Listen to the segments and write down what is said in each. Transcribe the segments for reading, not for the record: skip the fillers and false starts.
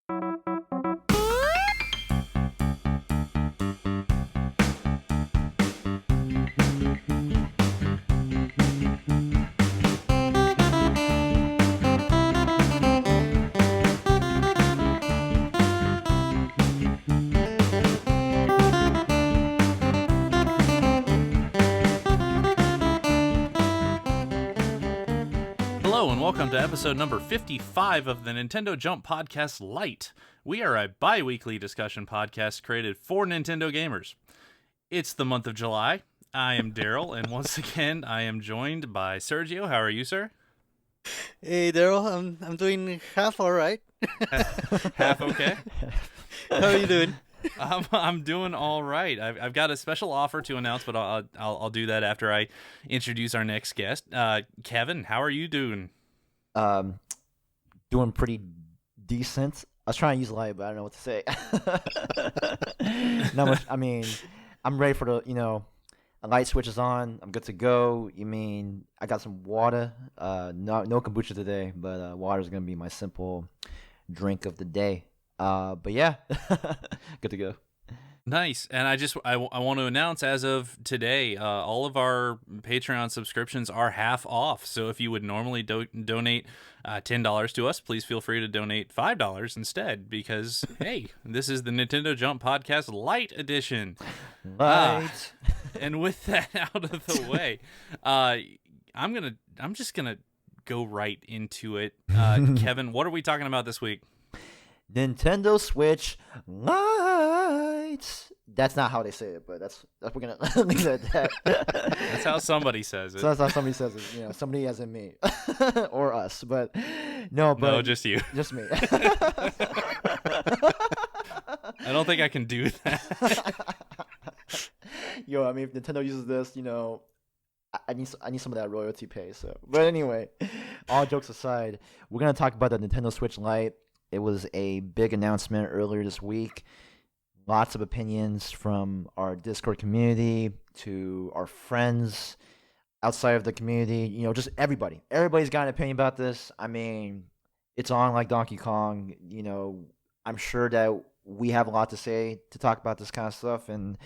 Hello and welcome to episode number 55 of the Nintendo Jump Podcast Lite. We are a bi-weekly discussion podcast created for Nintendo gamers. It's the month of July. I am Daryl, and once again, I am joined by Sergio. How are you, sir? Hey Daryl, I'm doing half all right. Half okay? How are you doing? I'm doing all right. I've got a special offer to announce, but I'll do that after I introduce our next guest. Kevin, how are you doing? Doing pretty decent. I was trying to use light, but I don't know what to say. Not much. I mean, I'm ready for the a light switch is on. I'm good to go. I got some water. No kombucha today, but water is gonna be my simple drink of the day. But yeah, good to go. Nice. And I want to announce as of today, all of our Patreon subscriptions are half off. So if you would normally donate $10 to us, please feel free to donate $5 instead, because hey, this is the Nintendo Jump Podcast Lite edition. Right. And with that out of the way, I'm just gonna go right into it. Kevin, what are we talking about this week? Nintendo Switch Lite. That's not how they say it, but that's we're gonna leave it at that. That's how somebody says it. So that's how somebody says it. Somebody as in me or us, but no, just you, just me. I don't think I can do that. Yo, if Nintendo uses this, I need some of that royalty pay. So, but anyway, all jokes aside, we're gonna talk about the Nintendo Switch Lite. It was a big announcement earlier this week. Lots of opinions from our Discord community to our friends outside of the community. Just everybody. Everybody's got an opinion about this. It's on like Donkey Kong. I'm sure that we have a lot to say to talk about this kind of stuff. And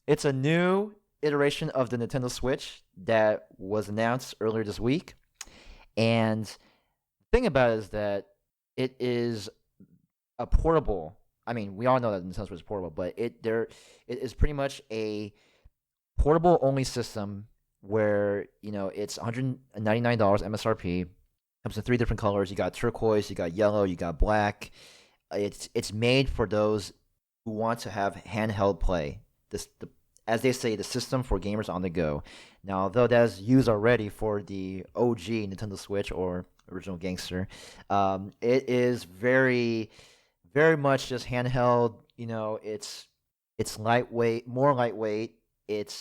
it's a new iteration of the Nintendo Switch that was announced earlier this week. And the thing about it is that it is a portable. We all know that the Nintendo Switch is portable, but it is pretty much a portable only system where it's $199 MSRP. Comes in 3 different colors. You got turquoise, you got yellow, you got black. It's made for those who want to have handheld play. As they say, the system for gamers on the go. Now, although that is used already for the OG Nintendo Switch or original gangster, it is very, very much just handheld. It's lightweight, more lightweight. And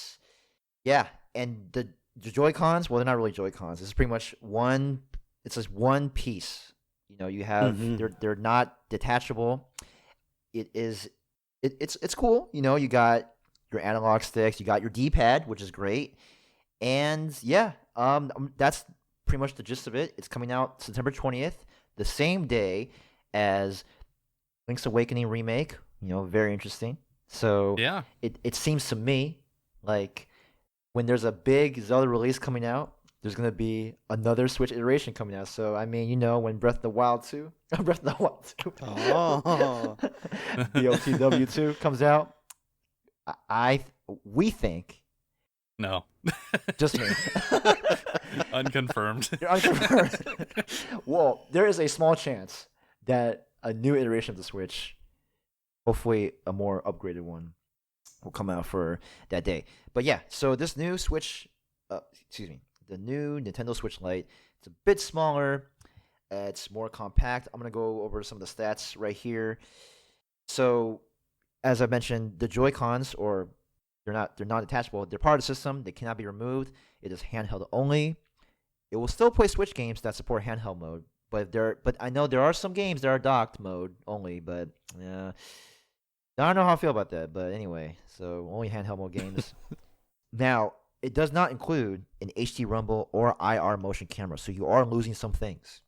the Joy-Cons, well, they're not really Joy-Cons. It's pretty much one. It's just one piece. You have they're not detachable. It's cool. You got your analog sticks, you got your D-pad, which is great, and that's pretty much the gist of it. It's coming out September 20th, the same day as Link's Awakening remake. Very interesting. So yeah, it seems to me like when there's a big Zelda release coming out, there's gonna be another Switch iteration coming out. So when Breath of the Wild 2, Oh. BOTW 2 comes out, we think. No. Just me. Unconfirmed. Unconfirmed. Well, there is a small chance that a new iteration of the Switch, hopefully a more upgraded one, will come out for that day. But yeah, so this new the new Nintendo Switch Lite, it's a bit smaller, it's more compact. I'm going to go over some of the stats right here. So, as I mentioned, the Joy-Cons, or they're not detachable. They're part of the system. They cannot be removed. It is handheld only. It will still play Switch games that support handheld mode, but I know there are some games that are docked mode only. But I don't know how I feel about that. But anyway, so only handheld mode games. Now, it does not include an HD Rumble or IR motion camera, so you are losing some things.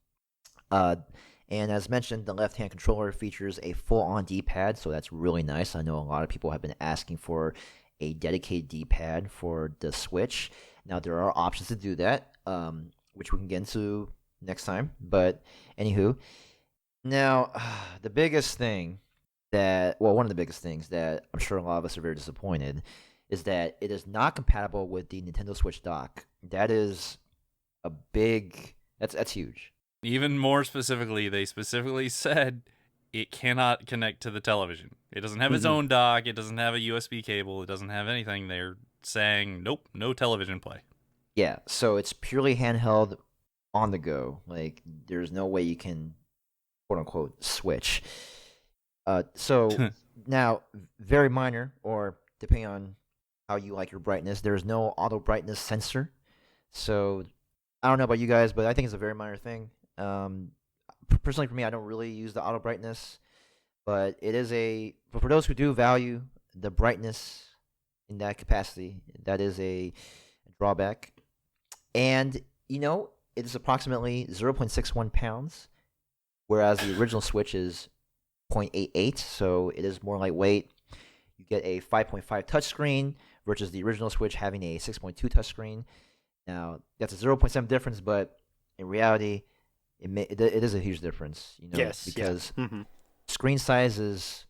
And as mentioned, the left-hand controller features a full-on D-pad, so that's really nice. I know a lot of people have been asking for a dedicated D-pad for the Switch. Now, there are options to do that, which we can get into next time. But anywho, now the biggest thing one of the biggest things that I'm sure a lot of us are very disappointed is that it is not compatible with the Nintendo Switch dock. That is a big. That's huge. Even more specifically, they specifically said it cannot connect to the television. It doesn't have its own dock. It doesn't have a USB cable. It doesn't have anything. They're saying, nope, no television play. Yeah, so it's purely handheld on the go. Like, there's no way you can, quote unquote, switch. So now, very minor, or depending on how you like your brightness, there's no auto brightness sensor. So I don't know about you guys, but I think it's a very minor thing. Personally, for me, I don't really use the auto brightness, but but for those who do value the brightness in that capacity, that is a drawback. And it is approximately 0.61 pounds, whereas the original Switch is 0.88, so it is more lightweight. You get a 5.5 touchscreen versus the original Switch having a 6.2 touchscreen. Now, that's a 0.7 difference, but in reality, it is a huge difference. Yes. Because Yeah. Mm-hmm. screen size is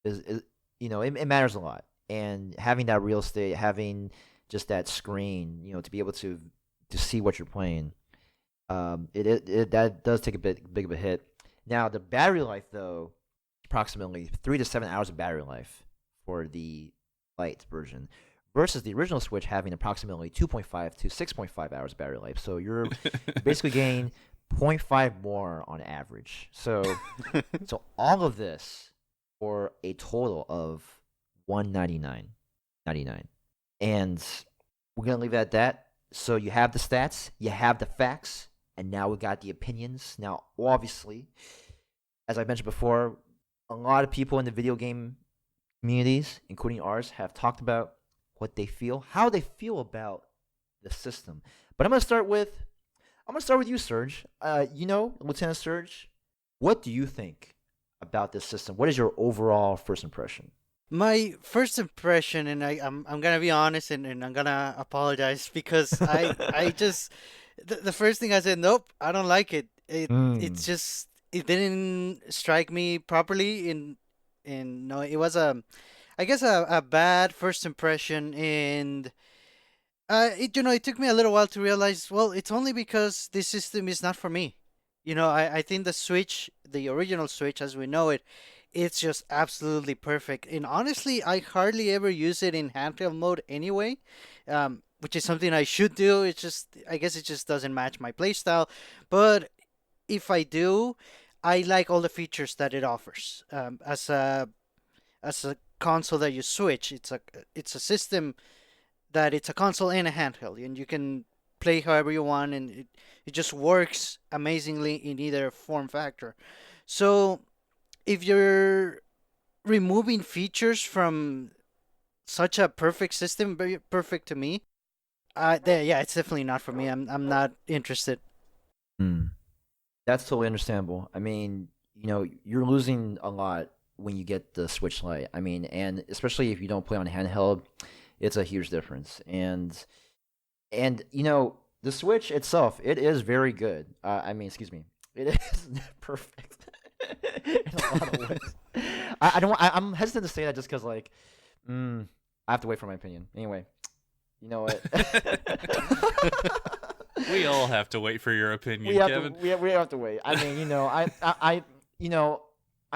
it matters a lot, and having that real estate, having just that screen, to be able to see what you're playing, that does take a big of a hit. Now, the battery life, though, approximately 3 to 7 hours of battery life for the Lite version, versus the original Switch having approximately 2.5 to 6.5 hours battery life. So you're basically getting 0.5 more on average. So all of this for a total of $199.99. And we're going to leave it at that. So you have the stats, you have the facts, and now we got the opinions. Now, obviously, as I mentioned before, a lot of people in the video game communities, including ours, have talked about what they feel, how they feel about the system. But I'm gonna start with you, Serge. Lieutenant Serge, what do you think about this system? What is your overall first impression? My first impression, and I'm gonna be honest, and I'm gonna apologize because I just the first thing I said, nope, I don't like it. It's just it didn't strike me properly. No, it was I guess a bad first impression, and it took me a little while to realize, well, it's only because this system is not for me. I think the Switch, the original Switch as we know it, it's just absolutely perfect. And honestly, I hardly ever use it in handheld mode anyway, which is something I should do. I guess it just doesn't match my playstyle. But if I do, I like all the features that it offers. As a console that you switch, it's a system that it's a console and a handheld, and you can play however you want, and it just works amazingly in either form factor. So if you're removing features from such a perfect system, very perfect to me, yeah, it's definitely not for me. I'm not interested. Hmm. That's totally understandable. I mean, you're losing a lot when you get the Switch Lite. I mean, and especially if you don't play on handheld, it's a huge difference. And the Switch itself, it is very good. Excuse me, it is perfect in a lot of ways. I'm hesitant to say that just because, I have to wait for my opinion. Anyway, you know what? We all have to wait for your opinion, Kevin. We have to wait. I mean, I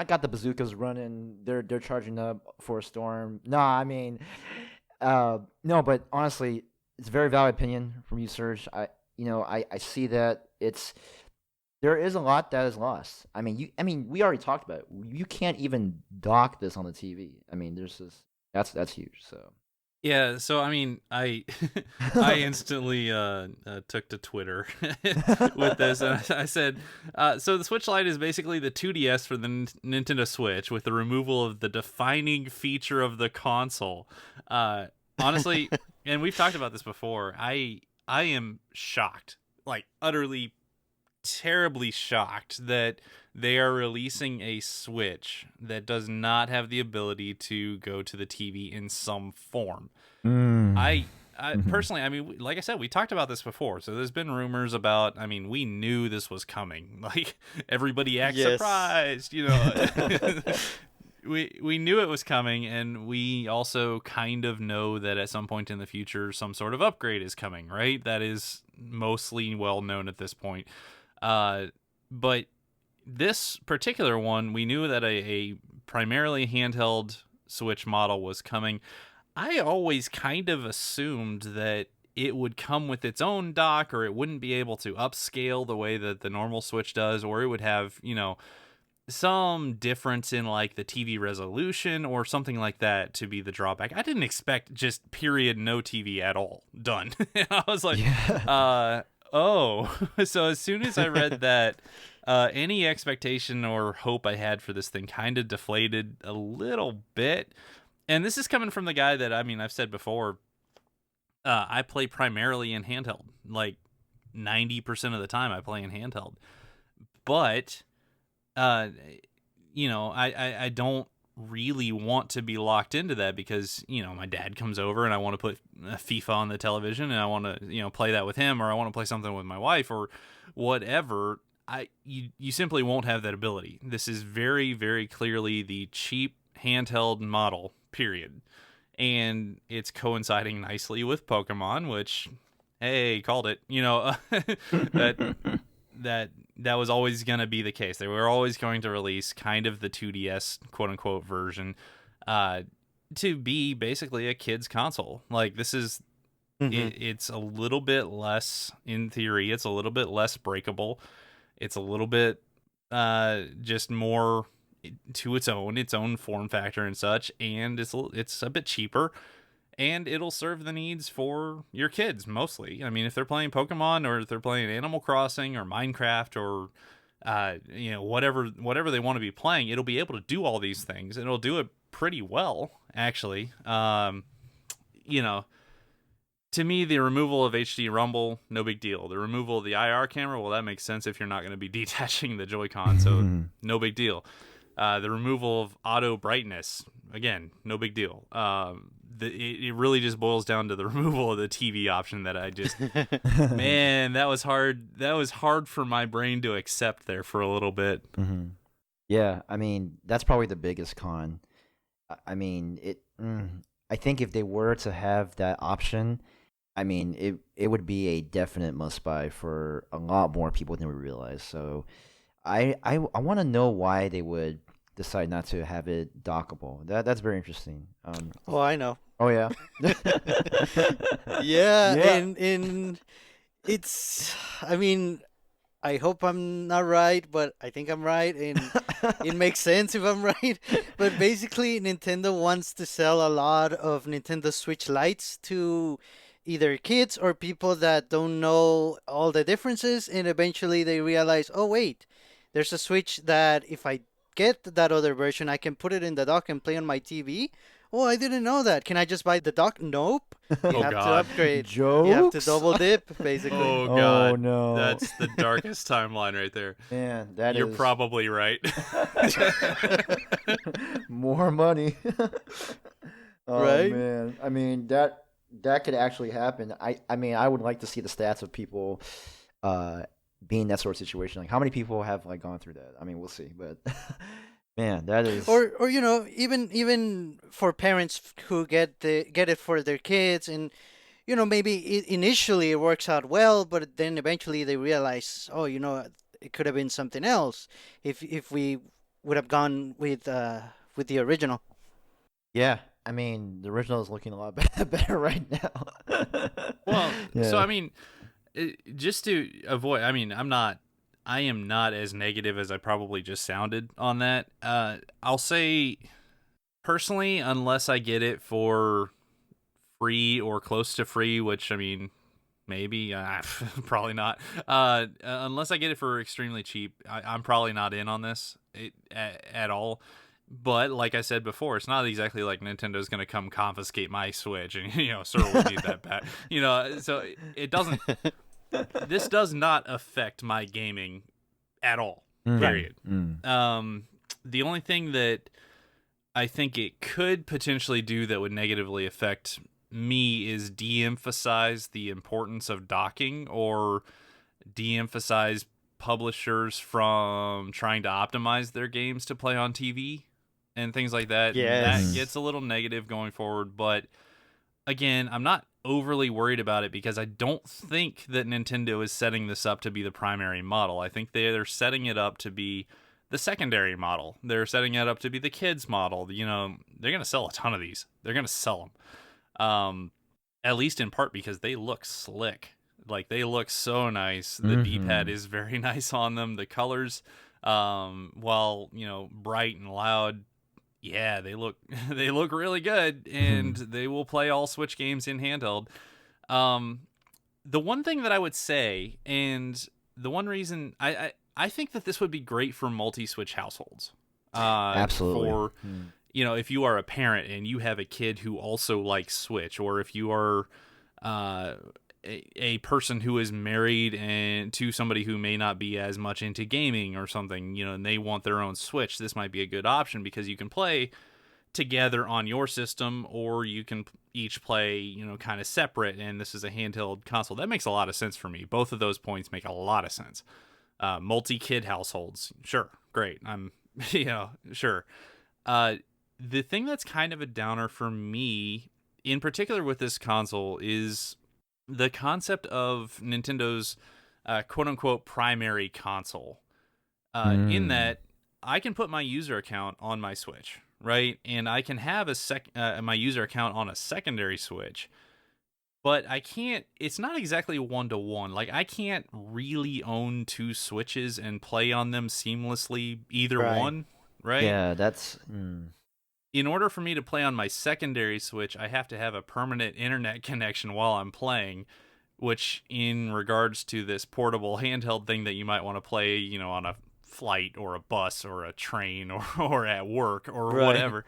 got the bazookas running. They're charging up for a storm. No, I mean, no, but honestly, it's a very valid opinion from you, Serge. I see that there is a lot that is lost. I mean, we already talked about it. You can't even dock this on the TV. I mean, that's huge. So. Yeah, so I mean, I I instantly took to Twitter with this, and I said, so the Switch Lite is basically the 2DS for the Nintendo Switch with the removal of the defining feature of the console. Honestly, and we've talked about this before, I am shocked, like utterly terribly shocked that they are releasing a Switch that does not have the ability to go to the TV in some form. I personally, I mean, like I said, we talked about this before. So there's been rumors about, I mean, we knew this was coming. Like, everybody acts surprised, you know. We knew it was coming, and we also kind of know that at some point in the future, some sort of upgrade is coming, right? That is mostly well known at this point. But this particular one, we knew that a primarily handheld Switch model was coming. I always kind of assumed that it would come with its own dock, or it wouldn't be able to upscale the way that the normal Switch does, or it would have, you know, some difference in like the TV resolution or something like that to be the drawback. I didn't expect just period no TV at all. Done. I was like, oh. So as soon as I read that, any expectation or hope I had for this thing kind of deflated a little bit. And this is coming from the guy that, I mean, I've said before, I play primarily in handheld. Like 90% of the time I play in handheld. But you know, I don't really want to be locked into that because, you know, my dad comes over and I want to put FIFA on the television and I want to, you know, play that with him, or I want to play something with my wife or whatever. You simply won't have that ability. This is very, very clearly the cheap handheld model, period. And it's coinciding nicely with Pokemon, which, hey, called it, you know, that was always going to be the case. They were always going to release kind of the 2DS quote unquote version to be basically a kid's console. Like, this is it's a little bit less, in theory, it's a little bit less breakable. It's a little bit just more to its own form factor and such, and it's a bit cheaper. And it'll serve the needs for your kids mostly. I mean, if they're playing Pokemon or if they're playing Animal Crossing or Minecraft or you know, whatever they want to be playing, it'll be able to do all these things. And it'll do it pretty well, actually. You know, to me, the removal of HD Rumble, no big deal. The removal of the IR camera, well, that makes sense if you're not going to be detaching the Joy-Con, so no big deal. The removal of auto brightness, again, no big deal. It really just boils down to the removal of the TV option that I just, man, that was hard. That was hard for my brain to accept there for a little bit. Yeah, I mean, that's probably the biggest con. I mean, I think if they were to have that option, I mean, it would be a definite must-buy for a lot more people than we realize. So I want to know why they would decide not to have it dockable. That's very interesting. Oh, I know. Oh yeah. Yeah, and it's, I mean, I hope I'm not right, but I think I'm right, and it makes sense if I'm right. But basically, Nintendo wants to sell a lot of Nintendo Switch Lites to either kids or people that don't know all the differences, and eventually they realize, oh wait, there's a Switch that if I get that other version, I can put it in the dock and play on my TV. Oh, I didn't know that. Can I just buy the dock? Nope. You have to upgrade. Jokes? You have to double dip, basically. Oh god, Oh, no. That's the darkest timeline right there. Man, You're probably right. more money. Oh Right? man, I mean that could actually happen. I mean, I would like to see the stats of people being in that sort of situation. Like, how many people have like gone through that? I mean, we'll see, but man, that is. Or you know, even for parents who get it for their kids, and you know, maybe initially it works out well, but then eventually they realize, oh, you know, it could have been something else if we would have gone with the original. Yeah, I mean, the original is looking a lot better right now. Well, Yeah. so I mean, just to avoid, I mean, I am not as negative as I probably just sounded on that. I'll say, personally, unless I get it for free or close to free, which, I mean, maybe, probably not. Unless I get it for extremely cheap, I'm probably not in on this at all. But like I said before, it's not exactly like Nintendo's going to come confiscate my Switch and, you know, sir, we need that back. You know, so it doesn't this does not affect my gaming at all. Period. The only thing that I think it could potentially do that would negatively affect me is de-emphasize the importance of docking, or de-emphasize publishers from trying to optimize their games to play on TV and things like that. Yes. That gets a little negative going forward, but again, I'm not overly worried about it because I don't think that Nintendo is setting this up to be the primary model. I think they're setting it up to be the secondary model. They're setting it up to be the kids model. You know, they're going to sell a ton of these. They're going to sell them. At least in part because they look slick. Like, they look so nice. The D-pad is very nice on them. The colors, while, you know, bright and loud, yeah, they look really good, and they will play all Switch games in handheld. The one thing that I would say, and the one reason I think that this would be great for multi-Switch households. Absolutely. For you know, if you are a parent and you have a kid who also likes Switch, or if you are a person who is married and to somebody who may not be as much into gaming or something, you know, and they want their own Switch, this might be a good option because you can play together on your system, or you can each play, you know, kind of separate, and this is a handheld console. That makes a lot of sense for me. Both of those points make a lot of sense. Multi-kid households, sure, great. I'm, you know, sure. The thing that's kind of a downer for me, in particular with this console, is the concept of Nintendo's quote-unquote primary console. In that, I can put my user account on my Switch, right? And I can have my user account on a secondary Switch, but I can't, it's not exactly one-to-one. Like, I can't really own two Switches and play on them seamlessly, either one, right? Yeah, that's... In order for me to play on my secondary Switch, I have to have a permanent internet connection while I'm playing, which, in regards to this portable handheld thing that you might want to play, you know, on a flight or a bus or a train or at work or whatever,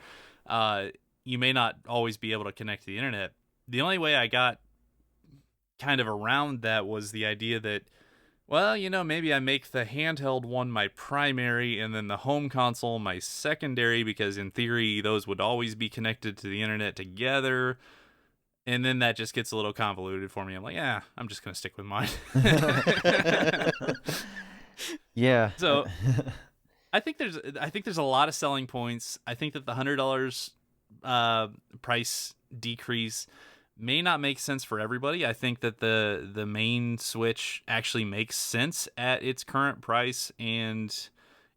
you may not always be able to connect to the internet. The only way I got kind of around that was the idea that, well, you know, maybe I make the handheld one my primary and then the home console my secondary, because in theory those would always be connected to the internet together. And then that just gets a little convoluted for me. I'm like, yeah, I'm just going to stick with mine. Yeah. So I think there's a lot of selling points. I think that the $100 price decrease may not make sense for everybody. I think that the main Switch actually makes sense at its current price and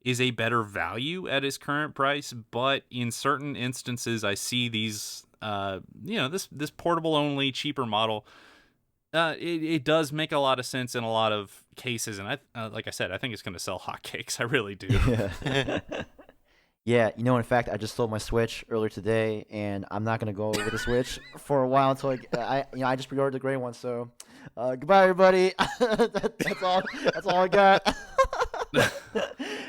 is a better value at its current price. But in certain instances, I see these, you know, this portable only cheaper model. It does make a lot of sense in a lot of cases, and like I said, I think it's going to sell hotcakes. I really do. Yeah. Yeah, you know, in fact, I just sold my Switch earlier today, and I'm not gonna go with the Switch for a while until I just pre-ordered the gray one. So, goodbye, everybody. That's all. That's all I got.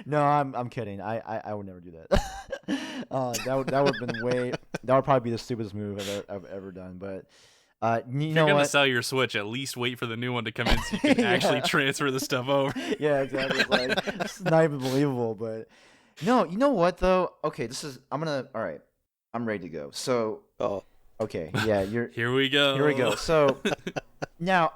No, I'm kidding. I would never do that. That would have been that would probably be the stupidest move I've ever done. But you know You're gonna what? sell your Switch, at least wait for the new one to come in so you can actually transfer the stuff over. Yeah, exactly. It's not even believable, but. No, you know what though? Okay, all right. I'm ready to go. So, okay, yeah, Here we go. Here we go. So, now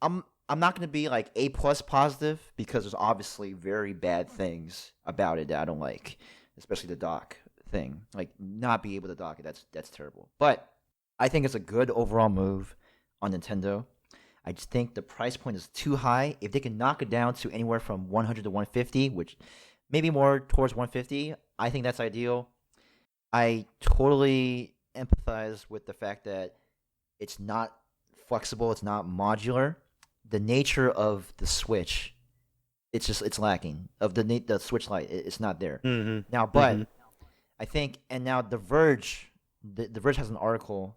I'm not going to be like A+ positive, because there's obviously very bad things about it that I don't like, especially the dock thing. Like, not be able to dock it, that's terrible. But I think it's a good overall move on Nintendo. I just think the price point is too high. If they can knock it down to anywhere from 100 to 150, which maybe more towards 150, I think that's ideal. I totally empathize with the fact that it's not flexible, it's not modular. The nature of the Switch, it's lacking. Of the Switch Lite, it's not there. Mm-hmm. Now, but I think, and now The Verge, the Verge has an article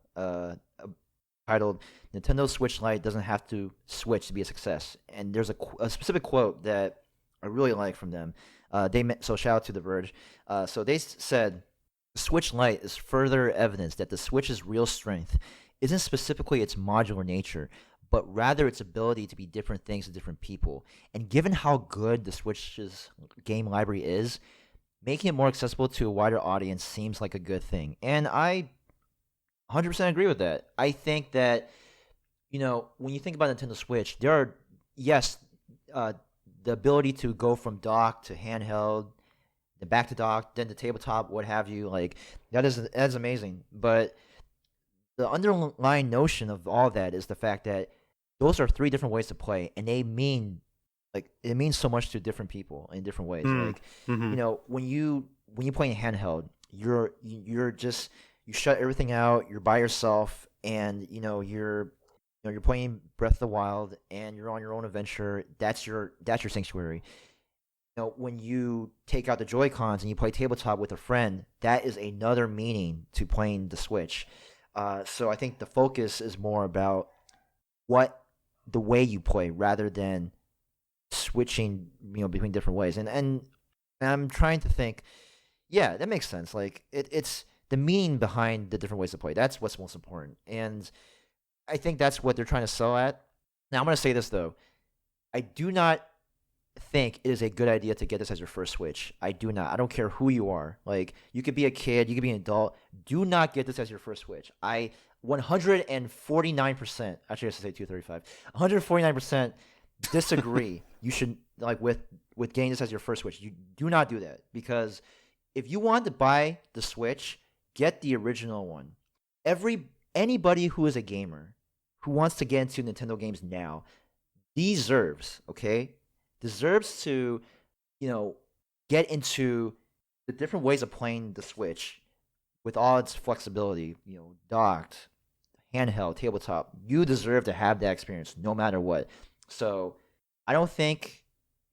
titled "Nintendo Switch Lite doesn't have to switch to be a success," and there's a specific quote that I really like from them. So shout out to The Verge. So they said, Switch Lite is further evidence that the Switch's real strength isn't specifically its modular nature, but rather its ability to be different things to different people. And given how good the Switch's game library is, making it more accessible to a wider audience seems like a good thing. And I 100% agree with that. I think that, when you think about Nintendo Switch, there are, yes, the ability to go from dock to handheld, then back to dock, then to tabletop, what have you, like, that's amazing. But the underlying notion of all that is the fact that those are three different ways to play, and it means so much to different people in different ways. Like, when you play in handheld, you're just, you shut everything out, you're by yourself, and you're playing Breath of the Wild, and you're on your own adventure. That's your sanctuary. When you take out the Joy Cons and you play tabletop with a friend, that is another meaning to playing the Switch. So I think the focus is more about the way you play rather than switching, between different ways. And I'm trying to think, yeah, that makes sense. Like it's the meaning behind the different ways to play. That's what's most important. And I think that's what they're trying to sell at. Now I'm going to say this though. I do not think it is a good idea to get this as your first Switch. I do not. I don't care who you are. Like, you could be a kid, you could be an adult. Do not get this as your first Switch. I 149%, actually I should say 235, 149% disagree. You should, like, with getting this as your first Switch. You do not do that, because if you want to buy the Switch, get the original one. Anybody who is a gamer who wants to get into Nintendo games now deserves to, get into the different ways of playing the Switch with all its flexibility, docked, handheld, tabletop. You deserve to have that experience no matter what. So I don't think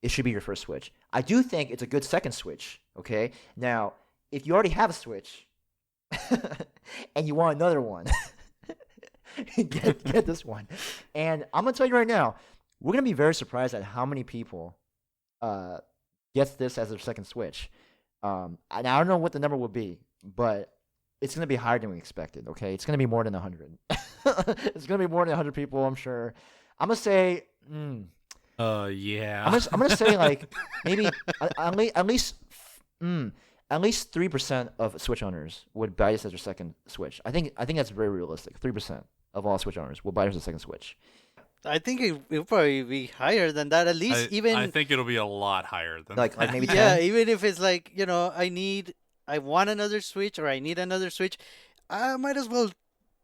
it should be your first Switch. I do think it's a good second Switch, okay? Now, if you already have a Switch and you want another one, get this one. And I'm going to tell you right now, we're going to be very surprised at how many people gets this as their second Switch. And I don't know what the number will be, but it's going to be higher than we expected, okay? It's going to be more than 100. It's going to be more than 100 people, I'm sure. I'm going to say... yeah. I'm gonna say, like, maybe at least 3% of Switch owners would buy this as their second Switch. I think that's very realistic. 3% of all Switch owners will buy this as a second Switch. I think it'll probably be higher than that. At least I think it'll be a lot higher than like that. maybe 10. Yeah, even if it's like, I want another Switch or I need another Switch, I might as well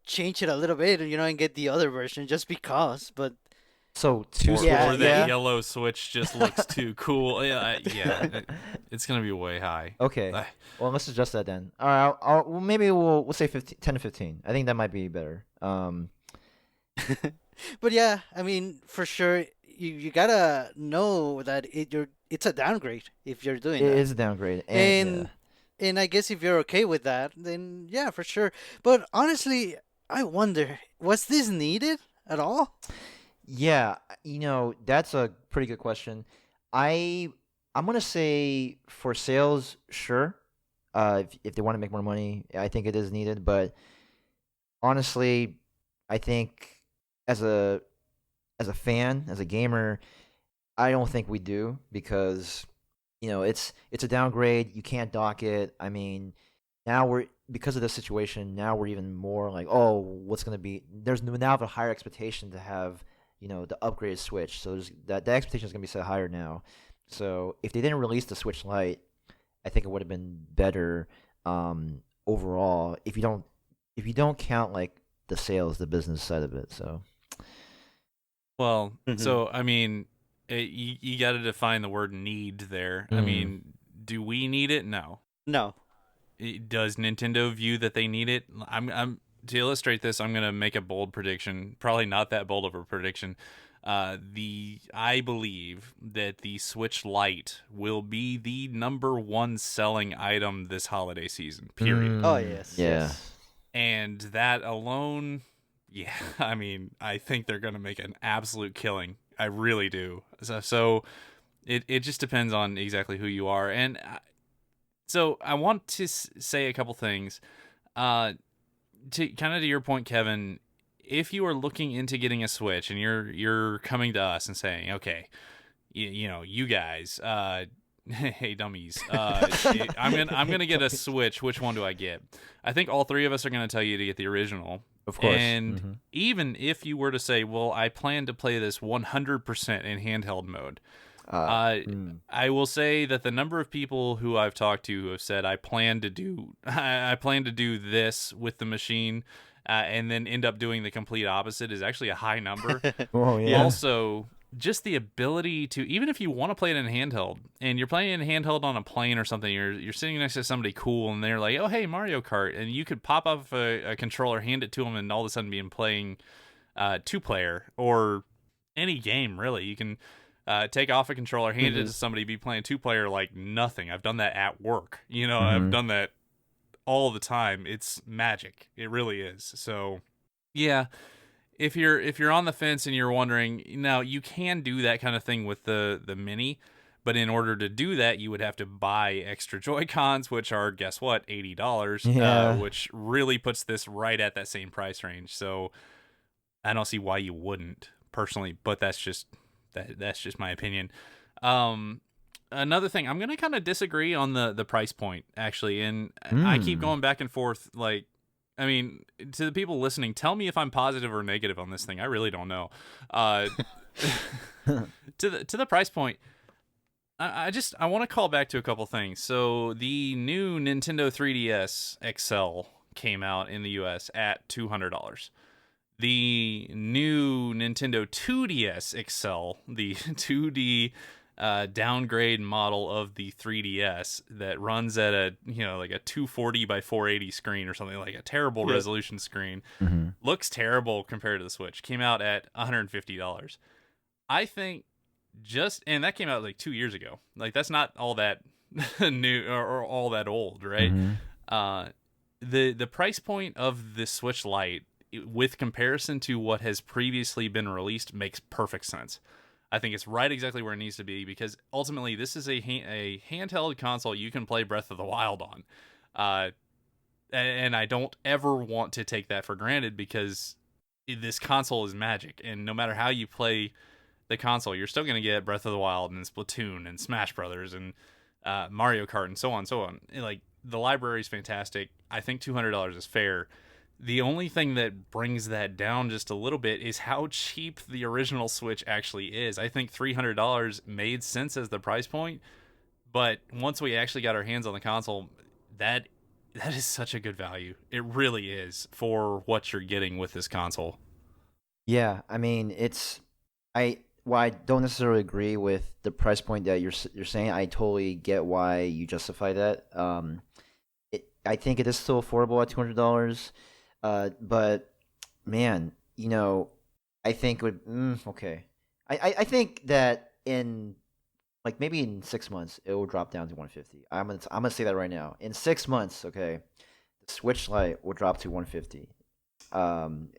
change it a little bit, and get the other version just because. But so two or, Switches. or that yellow Switch just looks too cool. Yeah, it's gonna be way high. Okay, well, let's adjust that then. All right, well, maybe we'll say 10 to 15. I think that might be better. But yeah, I mean, for sure, you gotta know that it's a downgrade if you're doing that. It is a downgrade, and I guess if you're okay with that, then yeah, for sure. But honestly, I wonder, was this needed at all? Yeah, that's a pretty good question. I'm gonna say for sales, sure. If they want to make more money, I think it is needed. But honestly, I think as a fan, as a gamer, I don't think we do, because it's a downgrade. You can't dock it. I mean, now because of the situation, now we're even more like, oh, what's gonna be? There's now a higher expectation to have the upgraded Switch. So that expectation is gonna be set higher now. So if they didn't release the Switch Lite, I think it would have been better overall. If you don't count like the sales, the business side of it. So. Well, so I mean, you got to define the word "need" there. I mean, do we need it? No. No. Does Nintendo view that they need it? I'm to illustrate this, I'm gonna make a bold prediction. Probably not that bold of a prediction. I believe that the Switch Lite will be the #1 selling item this holiday season. Period. Oh yes. Yeah. Yes. And that alone. Yeah, I mean, I think they're going to make an absolute killing. I really do. So it just depends on exactly who you are. And so I want to say a couple things. To kind of to your point, Kevin, if you are looking into getting a Switch and you're coming to us and saying, okay, you know, you guys, hey dummies, I'm gonna get a Switch. Which one do I get? I think all three of us are gonna tell you to get the original. Of course. And even if you were to say, well, I plan to play this 100% in handheld mode, I will say that the number of people who I've talked to who have said I plan to do this with the machine, and then end up doing the complete opposite is actually a high number. Oh yeah. Also, just the ability to, even if you want to play it in handheld and you're playing in handheld on a plane or something, you're sitting next to somebody cool and they're like, oh hey, Mario Kart, and you could pop off a controller, hand it to them, and all of a sudden be playing 2-player or any game really. You can take off a controller, hand it to somebody, be playing 2-player like nothing. I've done that at work. You know, I've done that all the time. It's magic. It really is. So yeah, if you're on the fence and you're wondering, now you can do that kind of thing with the Mini, but in order to do that, you would have to buy extra Joy-Cons, which are, guess what, $80, which really puts this right at that same price range. So I don't see why you wouldn't personally, but that's just my opinion. Another thing, I'm gonna kind of disagree on the price point actually, and I keep going back and forth. Like, I mean, to the people listening, tell me if I'm positive or negative on this thing. I really don't know. To the price point, I want to call back to a couple things. So the new Nintendo 3DS XL came out in the US at $200. The new Nintendo 2DS XL, the 2D downgrade model of the 3DS that runs at a, you know, like a 240 by 480 screen or something, like a terrible resolution screen, looks terrible compared to the Switch, came out at $150. I think and that came out like 2 years ago. Like, that's not all that new or all that old, right? The price point of the Switch Lite, with comparison to what has previously been released, makes perfect sense. I think it's right exactly where it needs to be, because ultimately this is a handheld console you can play Breath of the Wild on. And I don't ever want to take that for granted, because this console is magic, and no matter how you play the console, you're still going to get Breath of the Wild and Splatoon and Smash Brothers and Mario Kart and so on. Like, the library is fantastic. I think $200 is fair. The only thing that brings that down just a little bit is how cheap the original Switch actually is. I think $300 made sense as the price point, but once we actually got our hands on the console, that is such a good value. It really is, for what you're getting with this console. Yeah, I mean, I don't necessarily agree with the price point that you're saying. I totally get why you justify that. I think it is still affordable at $200. But man, you know, I think would okay. I think that in, like, maybe in 6 months it will drop down to 150. I'm gonna say that right now. In 6 months, okay, the Switch Lite will drop to 150. And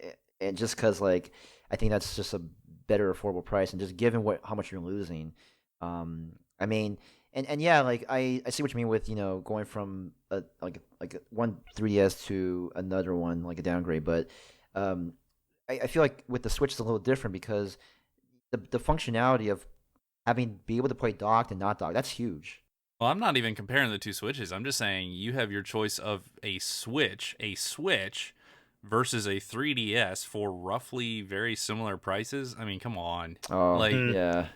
just because, like, I think that's just a better affordable price, and just given how much you're losing, I mean, and yeah, like, I see what you mean with, you know, going from like one 3DS to another one, like a downgrade. But I feel like with the Switch it's a little different, because the functionality of be able to play docked and not docked, that's huge. Well, I'm not even comparing the two Switches. I'm just saying you have your choice of a Switch versus a 3DS for roughly very similar prices. I mean, come on. Oh, like, yeah.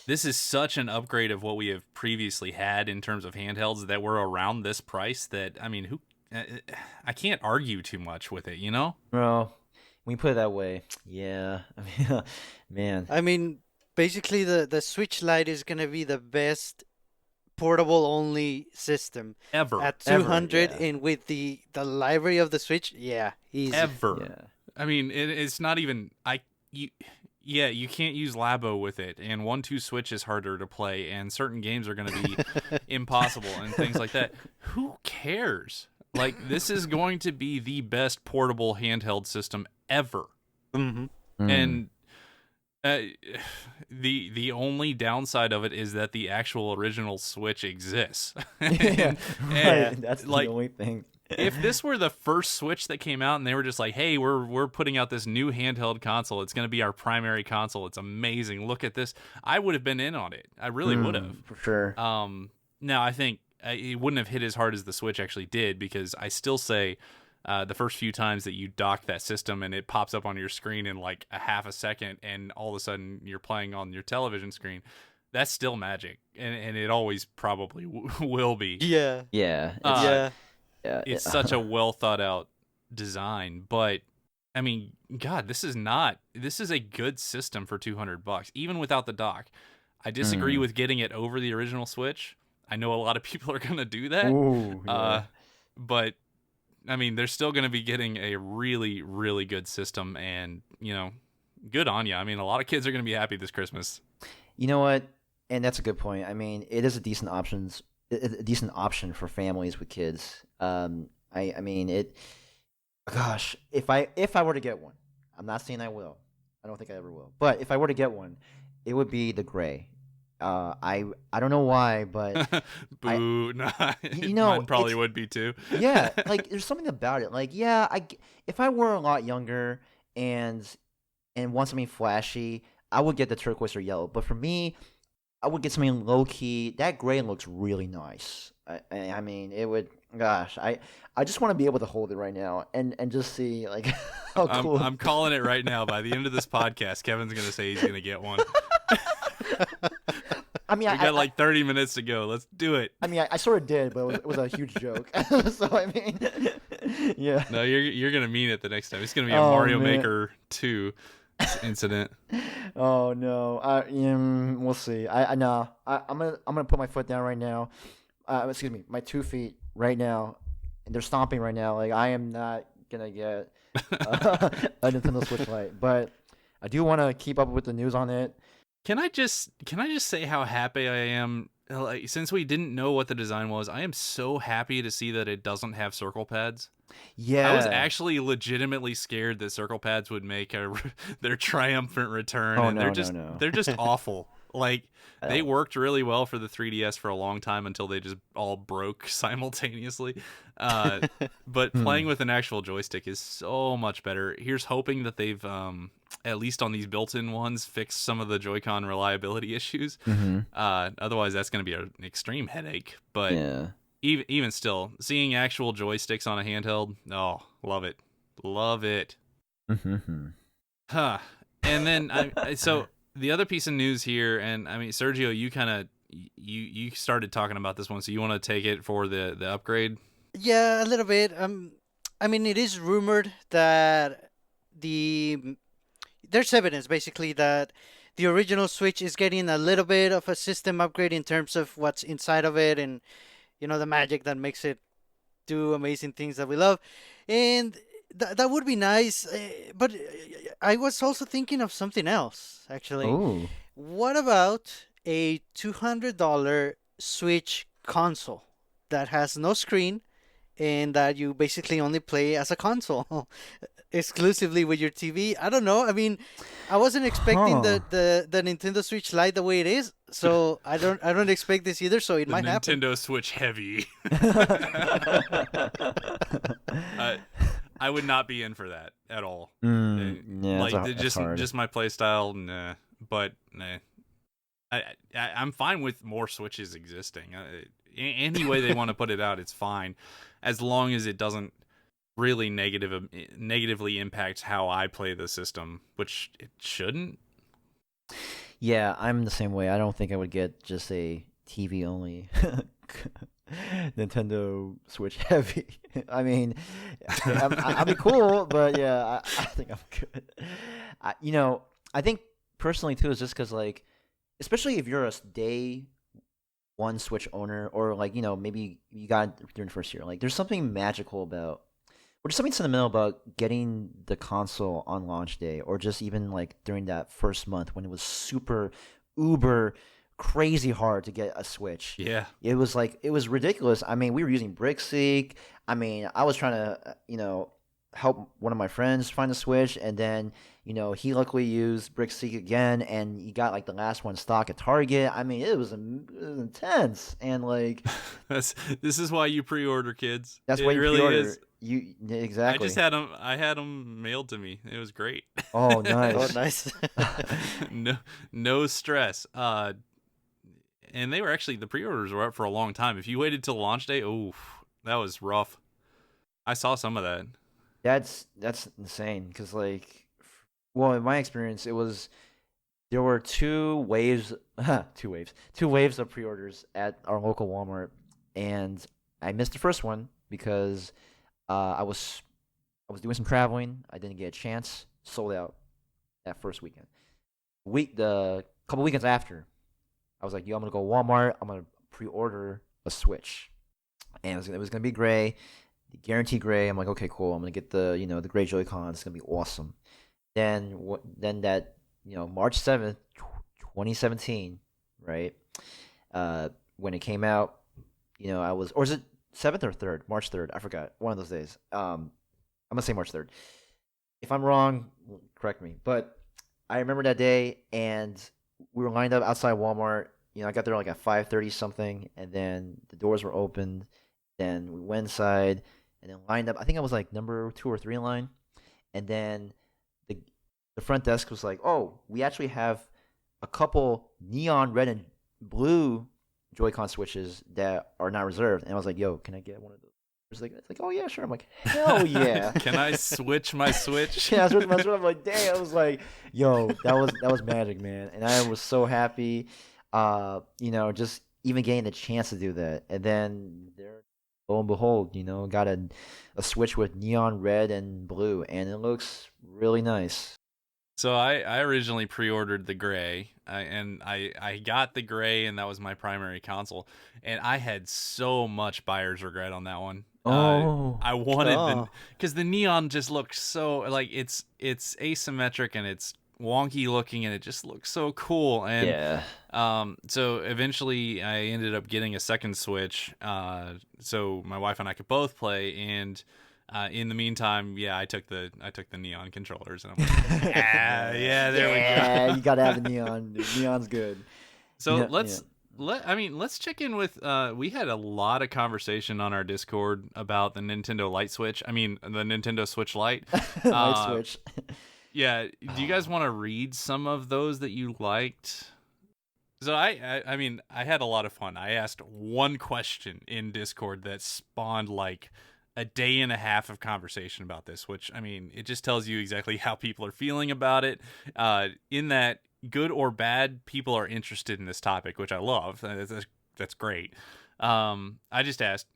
This is such an upgrade of what we have previously had in terms of handhelds that were around this price, that, I mean, I can't argue too much with it, you know? Well, when you put it that way, yeah. I mean, man. I mean, basically the Switch Lite is going to be the best portable only system ever at 200, ever, yeah. And with the library of the Switch, yeah, easy. Ever. Yeah. I mean, it's not even you can't use Labo with it, and 1-2 Switch is harder to play, and certain games are going to be impossible and things like that. Who cares? Like, this is going to be the best portable handheld system ever. Mm-hmm. And Uh, the only downside of it is that the actual original Switch exists. Yeah, and right. That's the like only thing. if this were the first Switch that came out and they were just like, "Hey, we're putting out this new handheld console. It's going to be our primary console. It's amazing. Look at this." I would have been in on it. I really would have. For sure. Now I think it wouldn't have hit as hard as the Switch actually did, because I still say the first few times that you dock that system and it pops up on your screen in like a half a second, and all of a sudden you're playing on your television screen, that's still magic, and it always probably will be. Yeah. Yeah. Uh, Yeah. it's such a well thought out design, but I mean, God, this is a good system for $200, even without the dock. I disagree with getting it over the original Switch. I know a lot of people are gonna do that. Ooh, yeah. But I mean, they're still gonna be getting a really, really good system, and good on you. I mean, a lot of kids are gonna be happy this Christmas. You know what? And that's a good point. I mean, it is a decent option for families with kids. I mean it. Gosh, if I were to get one, I'm not saying I will. I don't think I ever will. But if I were to get one, it would be the gray. I don't know why, but Boo! Mine probably would be too. Yeah, like there's something about it. Like, yeah, if I were a lot younger and want something flashy, I would get the turquoise or yellow. But for me, I would get something low key. That gray looks really nice. I mean, it would. Gosh, I just want to be able to hold it right now and just see like how cool. I'm calling it right now. By the end of this podcast, Kevin's gonna say he's gonna get one. I mean, we got like 30 minutes to go. Let's do it. I mean, I sort of did, but it was a huge joke. So I mean, yeah. No, you're gonna mean it the next time. It's gonna be a Mario Maker 2 incident. Oh no, we'll see. I'm gonna put my foot down right now. Excuse me, my 2 feet right now, and they're stomping right now. Like, I am not gonna get a Nintendo Switch Lite, but I do want to keep up with the news on it. Can I just say how happy I am? Like, since we didn't know what the design was, I am so happy to see that it doesn't have circle pads. Yeah, I was actually legitimately scared that circle pads would make their triumphant return, and they're just awful. Like, they worked really well for the 3DS for a long time until they just all broke simultaneously. But playing with an actual joystick is so much better. Here's hoping that they've, at least on these built-in ones, fixed some of the Joy-Con reliability issues. Otherwise, that's going to be an extreme headache. But yeah. Even still, seeing actual joysticks on a handheld, oh, love it. Love it. Huh. And then, so the other piece of news here, and I mean, Sergio, you kind of you started talking about this one, so you want to take it for the upgrade? Yeah, a little bit. I mean, it is rumored that there's evidence basically that the original Switch is getting a little bit of a system upgrade in terms of what's inside of it, and the magic that makes it do amazing things that we love, and that would be nice. But I was also thinking of something else, actually. Ooh. What about a $200 Switch console that has no screen and that you basically only play as a console exclusively with your TV? I don't know. I mean, I wasn't expecting the Nintendo Switch Lite the way it is, so I don't expect this either. So it might happen. Nintendo Switch Heavy. I would not be in for that at all. Yeah, like, it's hard. just my play style, nah. But nah. I'm fine with more Switches existing. Any way they want to put it out, it's fine, as long as it doesn't really negatively impact how I play the system, which it shouldn't. Yeah, I'm the same way. I don't think I would get just a TV only Nintendo Switch Heavy. I mean, I'll be cool, but yeah, I think I'm good. I think personally too is just because, like, especially if you're a day one Switch owner, or like, maybe you got it during the first year, like, there's something magical about, or just something sentimental about getting the console on launch day, or just even like during that first month when it was super uber crazy hard to get a Switch. Yeah, it was ridiculous. I mean, we were using BrickSeek. I mean, I was trying to help one of my friends find a Switch, and then he luckily used Brickseek again, and he got like the last one stock at Target. I mean, it was intense, and like This is why you pre-order, kids. that's It why you really pre-order. is. I just Exactly. had them. I had them mailed to me. It was great. Oh, Oh, nice. nice. No stress. And they were actually the pre-orders were up for a long time. If you waited till launch day, oh, that was rough. I saw some of that. That's insane because well, in my experience, there were two waves of pre-orders at our local Walmart, and I missed the first one because I was doing some traveling. I didn't get a chance. Sold out that first weekend. The couple weekends after, I was like, yo, I'm gonna go Walmart. I'm gonna pre-order a Switch, and it was gonna be gray, guaranteed gray. I'm like, okay, cool. I'm gonna get the gray Joy-Con. It's gonna be awesome. Then that March 7th, 2017, right? When it came out, I was, or is it 7th or 3rd? March 3rd. I forgot. One of those days. I'm gonna say March 3rd. If I'm wrong, correct me. But I remember that day, and we were lined up outside Walmart. I got there like at 5:30 something, and then the doors were opened. Then we went inside, and then lined up. I think I was like number 2 or 3 in line, and then the the front desk was like, "Oh, we actually have a couple neon red and blue Joy-Con switches that are not reserved." And I was like, "Yo, can I get one of those?" It's like, "Oh yeah, sure." I'm like, "Hell yeah!" Can I switch my Switch? Yeah, I'm like, "Dang!" I was like, "Yo, that was magic, man!" And I was so happy, just even getting the chance to do that. And then there, lo and behold, got a Switch with neon red and blue, and it looks really nice. So I originally pre-ordered the gray, and I got the gray, and that was my primary console. And I had so much buyer's regret on that one. Oh, I wanted Oh, because the neon just looks so like it's asymmetric and it's wonky looking, and it just looks so cool. And yeah. so eventually I ended up getting a second Switch, so my wife and I could both play. And in the meantime, yeah, I took the neon controllers, and I'm like, yeah, there we Yeah, go. you gotta have the neon. The neon's good. So Yeah. let's check in with. We had a lot of conversation on our Discord about the Nintendo Lite Switch. I mean, the Nintendo Switch Lite. Light Uh, switch. yeah. Do you guys want to read some of those that you liked? So I mean, I had a lot of fun. I asked one question in Discord that spawned like a day and a half of conversation about this, which, I mean, it just tells you exactly how people are feeling about it. In that, good or bad, people are interested in this topic, which I love. That's great. I just asked,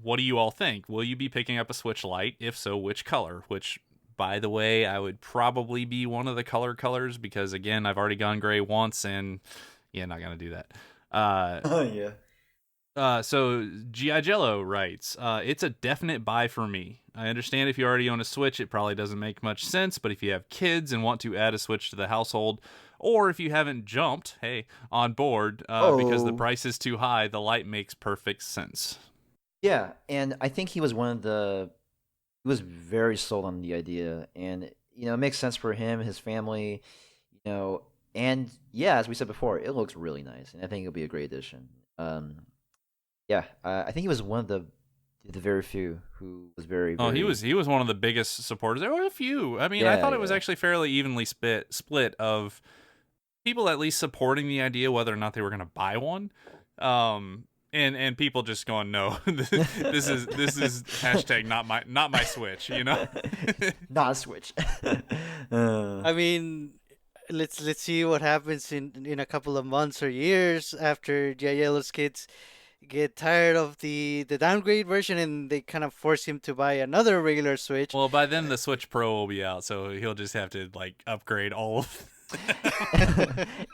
what do you all think? Will you be picking up a Switch Lite? If so, which color? Which, by the way, I would probably be one of the colors because, again, I've already gone gray once, and yeah, not gonna do that. Oh yeah. So G.I. Jello writes, it's a definite buy for me. I understand if you already own a Switch, it probably doesn't make much sense, but if you have kids and want to add a Switch to the household, or if you haven't jumped, hey, on board, because the Oh price is too high, the Lite makes perfect sense. yeah, and I think he was one of the. He was very sold on the idea, and it makes sense for him, his family, you know, and yeah, as we said before, it looks really nice, and I think it'll be a great addition. Yeah, I think he was one of the very few who was very Oh, he very. was one of the biggest supporters. There were a few. I mean, I Yeah, thought it was yeah. actually fairly evenly split of people at least supporting the idea, whether or not they were going to buy one, and people just going, no, this is hashtag not my Switch. Not a Switch. uh, I mean, let's see what happens in a couple of months or years after Yellow's kids get tired of the downgrade version and they kind of force him to buy another regular Switch. Well, by then the Switch Pro will be out, so he'll just have to like upgrade all of.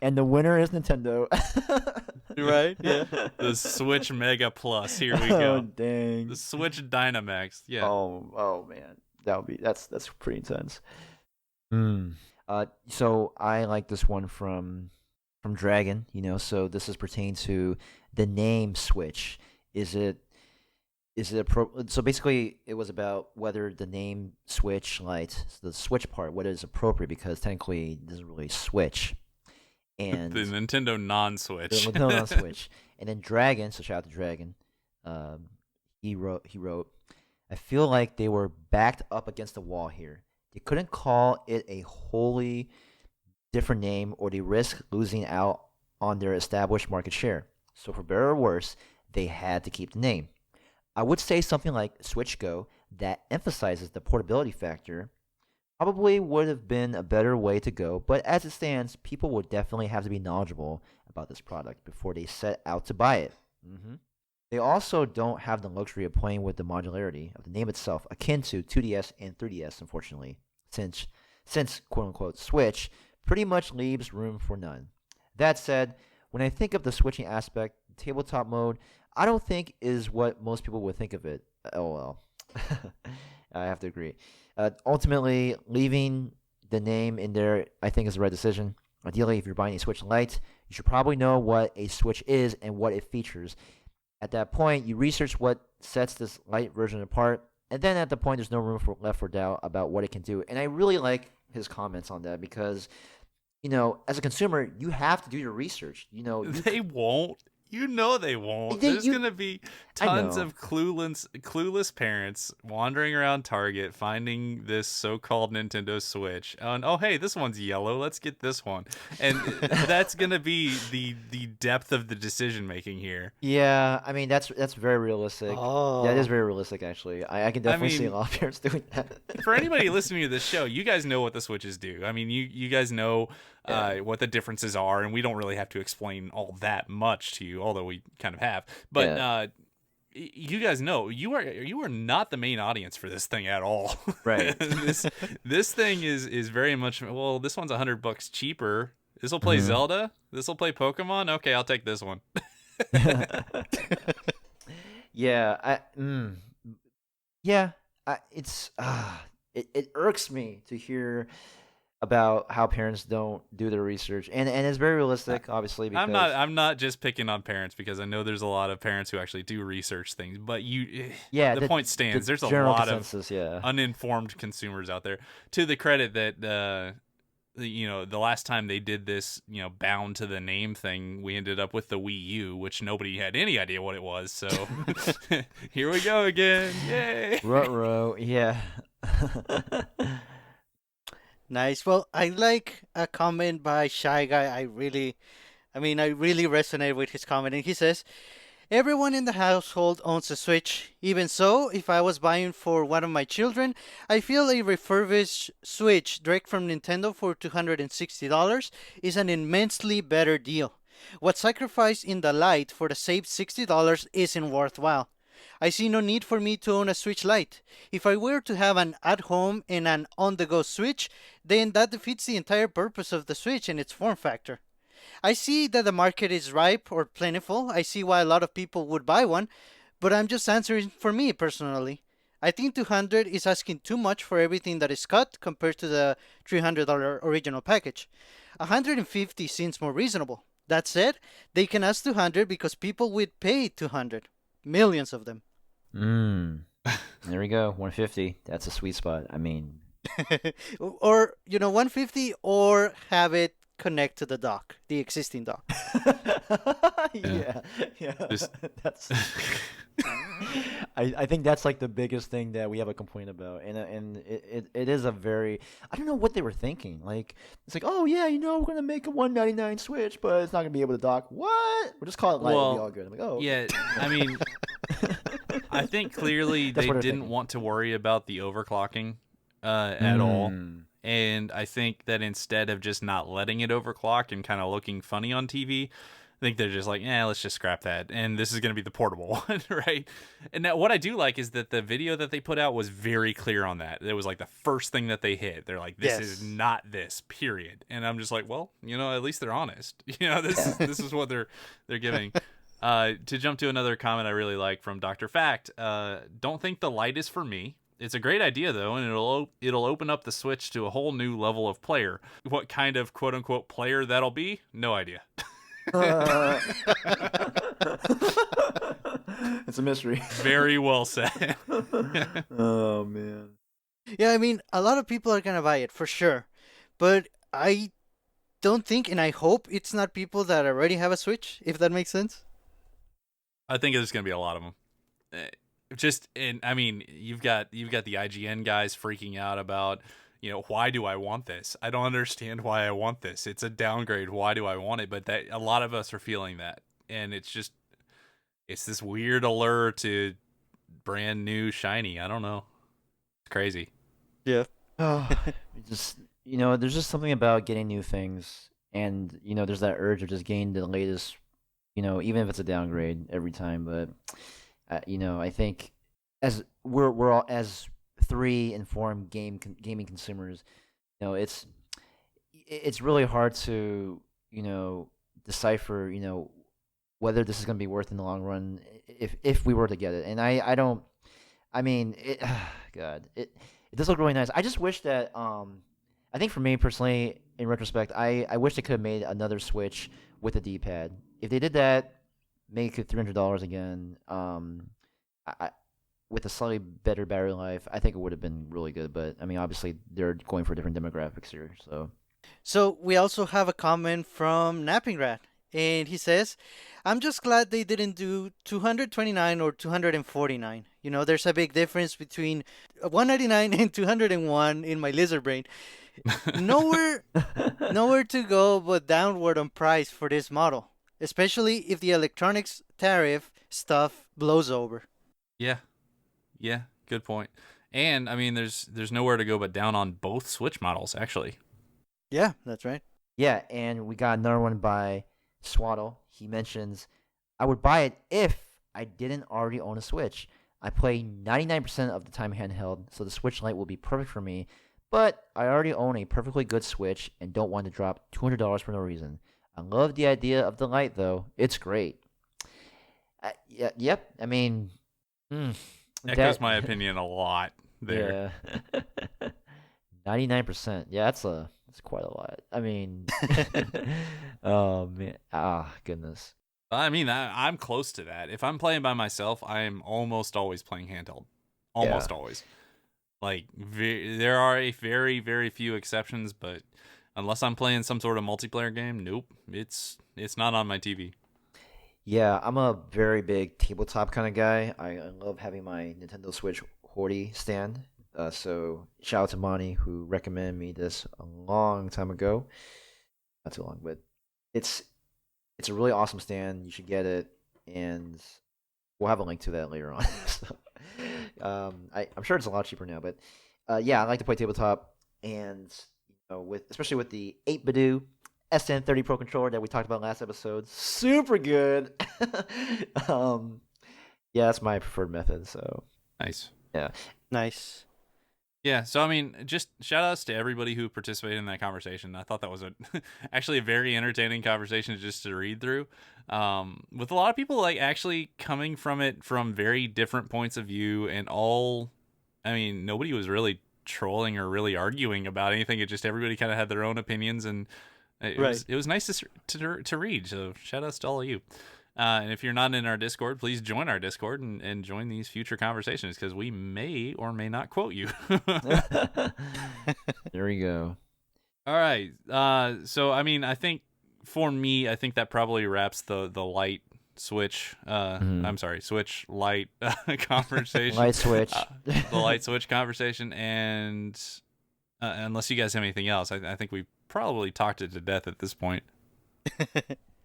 and the winner is Nintendo. Right? Yeah. The Switch Mega Plus. Here we Oh go. dang. The Switch Dynamax. Yeah. Oh man, that's pretty intense. Hmm. So I like this one from Dragon. So this is pertaining to the name Switch. Is it is it so basically it was about whether the name Switch Lite, the Switch part, whether it's appropriate because technically it doesn't really switch. And The Nintendo the non-Switch. Nintendo on Switch. And then Dragon, so shout out to Dragon. He wrote, I feel like they were backed up against the wall here. They couldn't call it a wholly different name or they risk losing out on their established market share. So for better or worse, they had to keep the name. I would say something like Switch Go that emphasizes the portability factor probably would have been a better way to go, but as it stands, people would definitely have to be knowledgeable about this product before they set out to buy it. They also don't have the luxury of playing with the modularity of the name itself, akin to 2DS and 3DS, unfortunately, since quote-unquote Switch pretty much leaves room for none. That said, when I think of the switching aspect, tabletop mode, I don't think is what most people would think of it. LOL. I have to agree. Ultimately, leaving the name in there, I think, is the right decision. Ideally, if you're buying a Switch Lite, you should probably know what a Switch is and what it features. At that point, you research what sets this Lite version apart, and then at the point, there's no room left for doubt about what it can do. And I really like his comments on that because, as a consumer, you have to do your research. They won't. You know they won't. There's going to be tons of clueless parents wandering around Target finding this so-called Nintendo Switch. And, oh, hey, this one's yellow. Let's get this one. And that's going to be the depth of the decision-making here. Yeah, I mean, that's very realistic. Oh. Yeah, it is very realistic, actually. I can definitely see a lot of parents doing that. For anybody listening to this show, you guys know what the Switches do. I mean, you guys know what the differences are, and we don't really have to explain all that much to you, although we kind of have. But you guys know you are not the main audience for this thing at all. Right. This thing is very much, well, this one's $100 cheaper. This will play Zelda. This will play Pokemon. Okay, I'll take this one. It irks me to hear about how parents don't do their research, and it's very realistic, obviously. Because I'm not just picking on parents because I know there's a lot of parents who actually do research things, but the point stands. There's a lot of uninformed consumers out there. To the credit that the last time they did this, bound to the name thing, we ended up with the Wii U, which nobody had any idea what it was. So here we go again. Yay! Ruh-roh, yeah. Nice. Well, I like a comment by Shy Guy. I really resonate with his comment. And he says, everyone in the household owns a Switch. Even so, if I was buying for one of my children, I feel a refurbished Switch direct from Nintendo for $260 is an immensely better deal. What sacrifice in the Lite for the saved $60 isn't worthwhile. I see no need for me to own a Switch Lite. If I were to have an at-home and an on-the-go Switch, then that defeats the entire purpose of the Switch and its form factor. I see that the market is ripe or plentiful. I see why a lot of people would buy one, but I'm just answering for me personally. I think $200 is asking too much for everything that is cut compared to the $300 original package. $150 seems more reasonable. That said, they can ask $200 because people would pay $200. Millions of them. There we go. 150. That's a sweet spot. I mean, or 150, or have it connect to the dock, the existing dock. Yeah. That's. I think that's like the biggest thing that we have a complaint about, and it is a very, I don't know what they were thinking. Like, it's like, oh yeah, we're gonna make a $199 Switch, but it's not gonna be able to dock. What? We'll just call it Lite. It'll be all good. I'm like, oh yeah. I mean, I think clearly they didn't want to worry about the overclocking at all. And I think that instead of just not letting it overclock and kind of looking funny on TV, I think they're just like, let's just scrap that. And this is going to be the portable one, right? And now what I do like is that the video that they put out was very clear on that. It was like the first thing that they hit. They're like, this is not this, period. And I'm just like, well, at least they're honest. This is what they're giving. To jump to another comment I really like from Dr. Fact, don't think the Lite is for me. It's a great idea, though, and it'll open up the Switch to a whole new level of player. What kind of quote-unquote player that'll be? No idea. It's a mystery. Very well said. Oh man. Yeah, I mean, a lot of people are gonna buy it for sure, but I don't think, and I hope it's not people that already have a Switch. If that makes sense. I think there's gonna be a lot of them. I mean, you've got the IGN guys freaking out about, why do I want this? I don't understand why I want this. It's a downgrade. Why do I want it? But that a lot of us are feeling that, and it's this weird allure to brand new shiny. I don't know. It's crazy. Yeah. Oh, there's just something about getting new things, and there's that urge of just getting the latest, even if it's a downgrade every time. But I think as we're all as three informed gaming consumers, it's really hard to decipher whether this is going to be worth in the long run if we were to get it. And I don't. I mean, God, it does look really nice. I just wish that I think for me personally, in retrospect, I wish they could have made another Switch with a D-pad. If they did that, make it $300 again. With a slightly better battery life, I think it would have been really good. But I mean, obviously, they're going for different demographics here. So we also have a comment from Napping Rat, and he says, "I'm just glad they didn't do 229 or 249. There's a big difference between 199 and 201 in my lizard brain. Nowhere, nowhere to go but downward on price for this model, especially if the electronics tariff stuff blows over." Yeah, good point. And I mean, there's nowhere to go but down on both Switch models, actually. Yeah, that's right. Yeah, and we got another one by Swaddle. He mentions, "I would buy it if I didn't already own a Switch. I play 99% of the time handheld, so the Switch Lite will be perfect for me. But I already own a perfectly good Switch and don't want to drop $200 for no reason. I love the idea of the Lite, though. It's great." Yep. I mean, Echoes my opinion a lot there. Yeah. 99%. Yeah, that's quite a lot. I mean, oh man, goodness. I mean, I'm close to that. If I'm playing by myself, I'm almost always playing handheld. Almost always. Like, there are a very, very few exceptions, but unless I'm playing some sort of multiplayer game, nope, it's not on my TV. Yeah, I'm a very big tabletop kind of guy. I love having my Nintendo Switch Horty stand. So shout out to Monty who recommended me this a long time ago. Not too long, but it's a really awesome stand. You should get it, and we'll have a link to that later on. So, I'm sure it's a lot cheaper now, but yeah, I like to play tabletop, and especially with the 8-Bidoo S1030 Pro controller that we talked about last episode, super good. Yeah, that's my preferred method. So Nice. Yeah, Nice. Yeah, so I mean, just shout outs to everybody who participated in that conversation. I thought that was actually a very entertaining conversation just to read through, with a lot of people like actually coming from it from very different points of view, and I mean, nobody was really trolling or really arguing about anything. It just everybody kind of had their own opinions, and it was nice to read. So shout outs to all of you. And if you're not in our Discord, please join our Discord and join these future conversations, because we may or may not quote you. there we go. All right. So, I mean, I think for me, I think that probably wraps the light Switch. I'm sorry, Switch Lite conversation. Light Switch. The light Switch conversation. And unless you guys have anything else, I think we probably talked it to death at this point.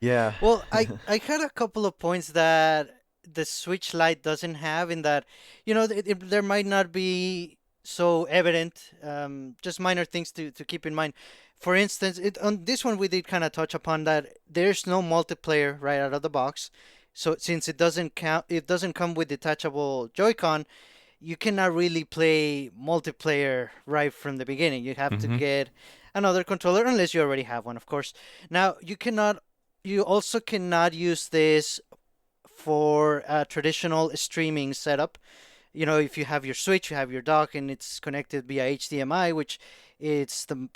Yeah. Well, I had a couple of points that the Switch Lite doesn't have, in that, there might not be so evident, just minor things to keep in mind. For instance, on this one we did kind of touch upon that there's no multiplayer right out of the box. So since it doesn't come with detachable Joy-Con, you cannot really play multiplayer right from the beginning. You have to get another controller, unless you already have one, of course. Now, you also cannot use this for a traditional streaming setup. If you have your Switch, you have your dock, and it's connected via HDMI, which it's the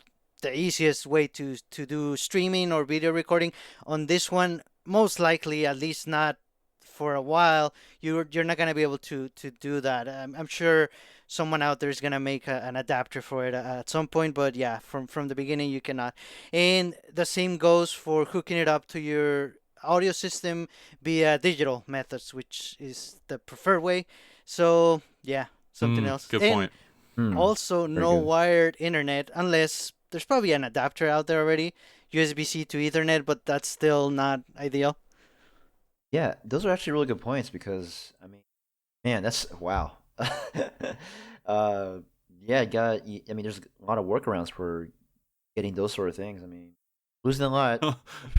easiest way to do streaming or video recording. On this one, most likely, at least not for a while, you're not gonna be able to do that. I'm sure someone out there is gonna make an adapter for it at some point, but yeah, from the beginning you cannot. And the same goes for hooking it up to your audio system via digital methods, which is the preferred way. So yeah, something else. Good And point. also Very no good. wired internet unless there's probably an adapter out there already, USB-C to Ethernet, but that's still not ideal. Yeah, those are actually really good points because I mean, man, that's wow. uh, yeah, I mean, there's a lot of workarounds for getting those sort of things. I mean, losing a lot.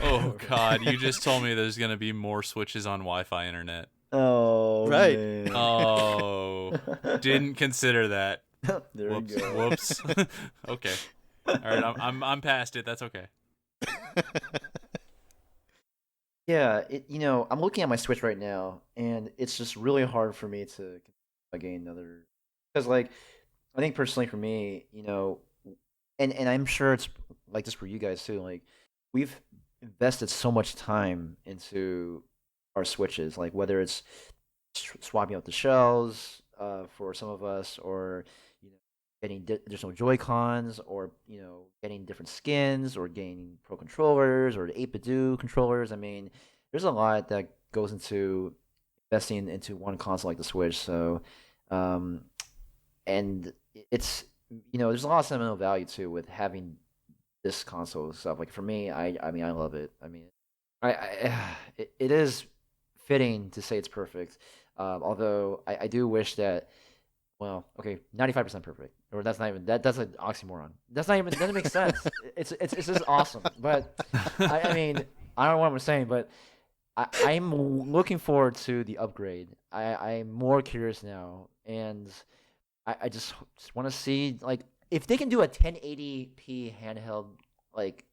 Oh God, you just told me there's gonna be more switches on Wi-Fi internet. Oh Right. man. Oh, didn't consider that. There you Whoops, go. whoops. Okay, all right, I'm past it. That's okay. Yeah, I'm looking at my Switch right now, and it's just really hard for me to gain another. Because, like, I think personally for me, and I'm sure it's like this for you guys too. Like, we've invested so much time into our Switches, like whether it's swapping out the shells for some of us, or getting additional Joy Cons, or getting different skins, or getting pro controllers, or the 8BitDo controllers. I mean, there's a lot that goes into investing into one console like the Switch. So, um, and it's there's a lot of sentimental value too with having this console and stuff. Like for me, I mean I love it. I mean, it is fitting to say it's perfect. Although I do wish that, well, okay, 95% perfect, or that's an oxymoron. That's not even doesn't make sense. It's just awesome. But I mean I don't know what I'm saying, but I'm looking forward to the upgrade. I'm more curious now, and I just want to see, like, if they can do a 1080p handheld, like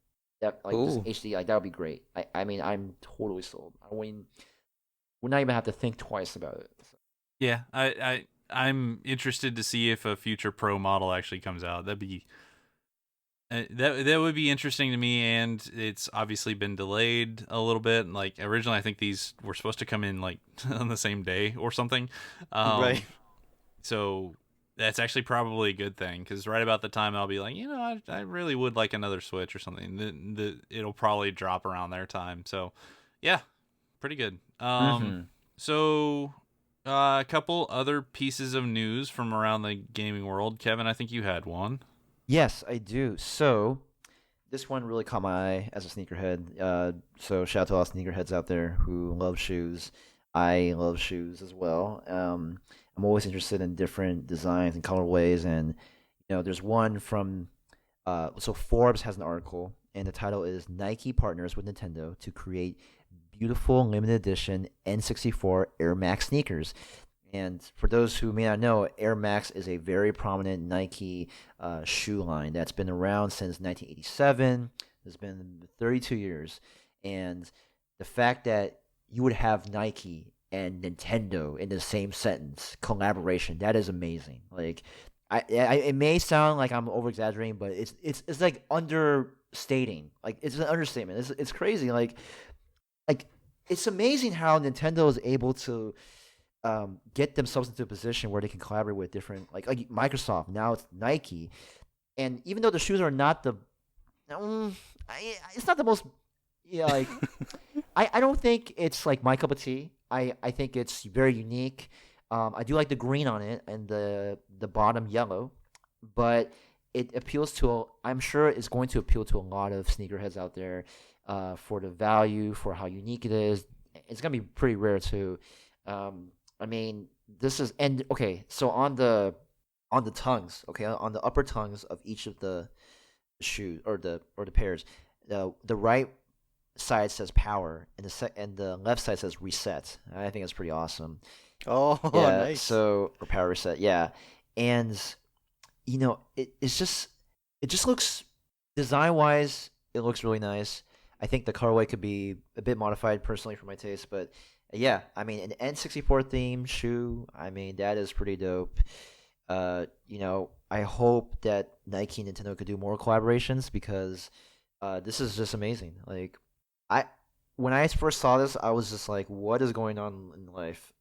that, like just Ooh. HD, like that would be great. I mean I'm totally sold. I mean, we're not even have to think twice about it. So. Yeah, I'm interested to see if a future Pro model actually comes out. That'd be that would be interesting to me, and it's obviously been delayed a little bit. Like originally, I think these were supposed to come in like on the same day or something. Right. So that's actually probably a good thing because right about the time I'll be like, I really would like another Switch or something. It'll probably drop around their time. So yeah, pretty good. Mm-hmm. So a couple other pieces of news from around the gaming world. Kevin, I think you had one. Yes, I do. So this one really caught my eye as a sneakerhead. So shout out to all sneakerheads out there who love shoes. I love shoes as well. I'm always interested in different designs and colorways, and there's one from. So Forbes has an article, and the title is Nike partners with Nintendo to create beautiful limited edition N64 Air Max sneakers. And for those who may not know, Air Max is a very prominent Nike shoe line that's been around since 1987. It's been 32 years. And the fact that you would have Nike and Nintendo in the same sentence, collaboration, that is amazing. Like, it may sound like I'm over exaggerating, but it's like understating. Like, it's an understatement. It's crazy. Like it's amazing how Nintendo is able to get themselves into a position where they can collaborate with different, like Microsoft. Now it's Nike, and even though the shoes are not the, it's not the most, yeah, like I don't think it's like my cup of tea. I think it's very unique. I do like the green on it and the bottom yellow, but it appeals to. I'm sure it's going to appeal to a lot of sneakerheads out there, for the value, for how unique it is. It's gonna be pretty rare too. I mean, this is, and okay. So on the tongues, okay, on the upper tongues of each of the shoes, or the pairs, the right side says power, and the left side says reset. I think that's pretty awesome. Oh, Yeah. nice. So, or power reset. Yeah, and it just looks, design wise, it looks really nice. I think the colorway could be a bit modified personally for my taste, but yeah, I mean, an N64 themed shoe, I mean, that is pretty dope. I hope that Nike and Nintendo could do more collaborations because this is just amazing. Like, I when I first saw this, I was just like, what is going on in life?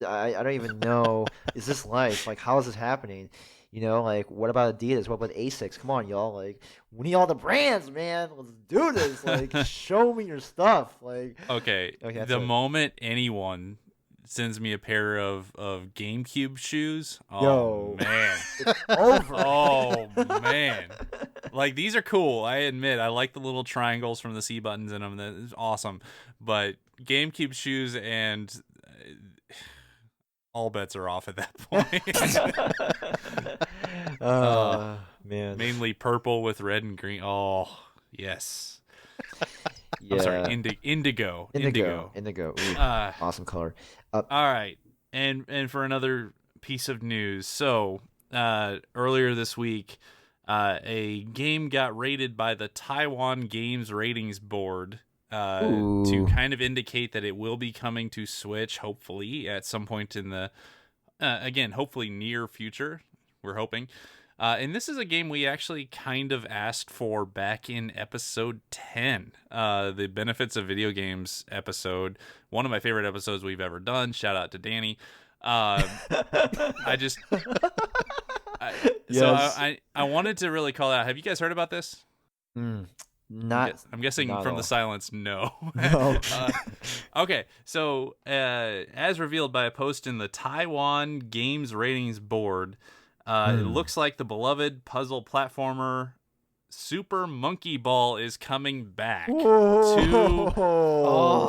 I don't even know. Is this life? Like, how is this happening? Like, what about Adidas? What about Asics? Come on, y'all. Like, we need all the brands, man. Let's do this. Like, show me your stuff. Like, Okay, okay, that's the it. moment anyone sends me a pair of GameCube shoes, oh Yo. man, It's over. oh man, like these are cool. I admit I like the little triangles from the C buttons in them. That is awesome. But GameCube shoes and all bets are off at that point. Man. Mainly purple with red and green. Oh yes. Yeah. I'm sorry, indigo. Indigo. Ooh, awesome color. All right, and for another piece of news, so earlier this week, a game got rated by the Taiwan Games Ratings Board to kind of indicate that it will be coming to Switch, hopefully at some point in the again, hopefully near future. We're hoping. And this is a game we actually kind of asked for back in episode 10, the Benefits of Video Games episode. One of my favorite episodes we've ever done. Shout out to Danny. I just... Yes. So I wanted to really call out. Have you guys heard about this? Not. I'm guessing not from all. the silence, no. No. Okay, so as revealed by a post in the Taiwan Games Ratings Board, it looks like the beloved puzzle platformer Super Monkey Ball is coming back to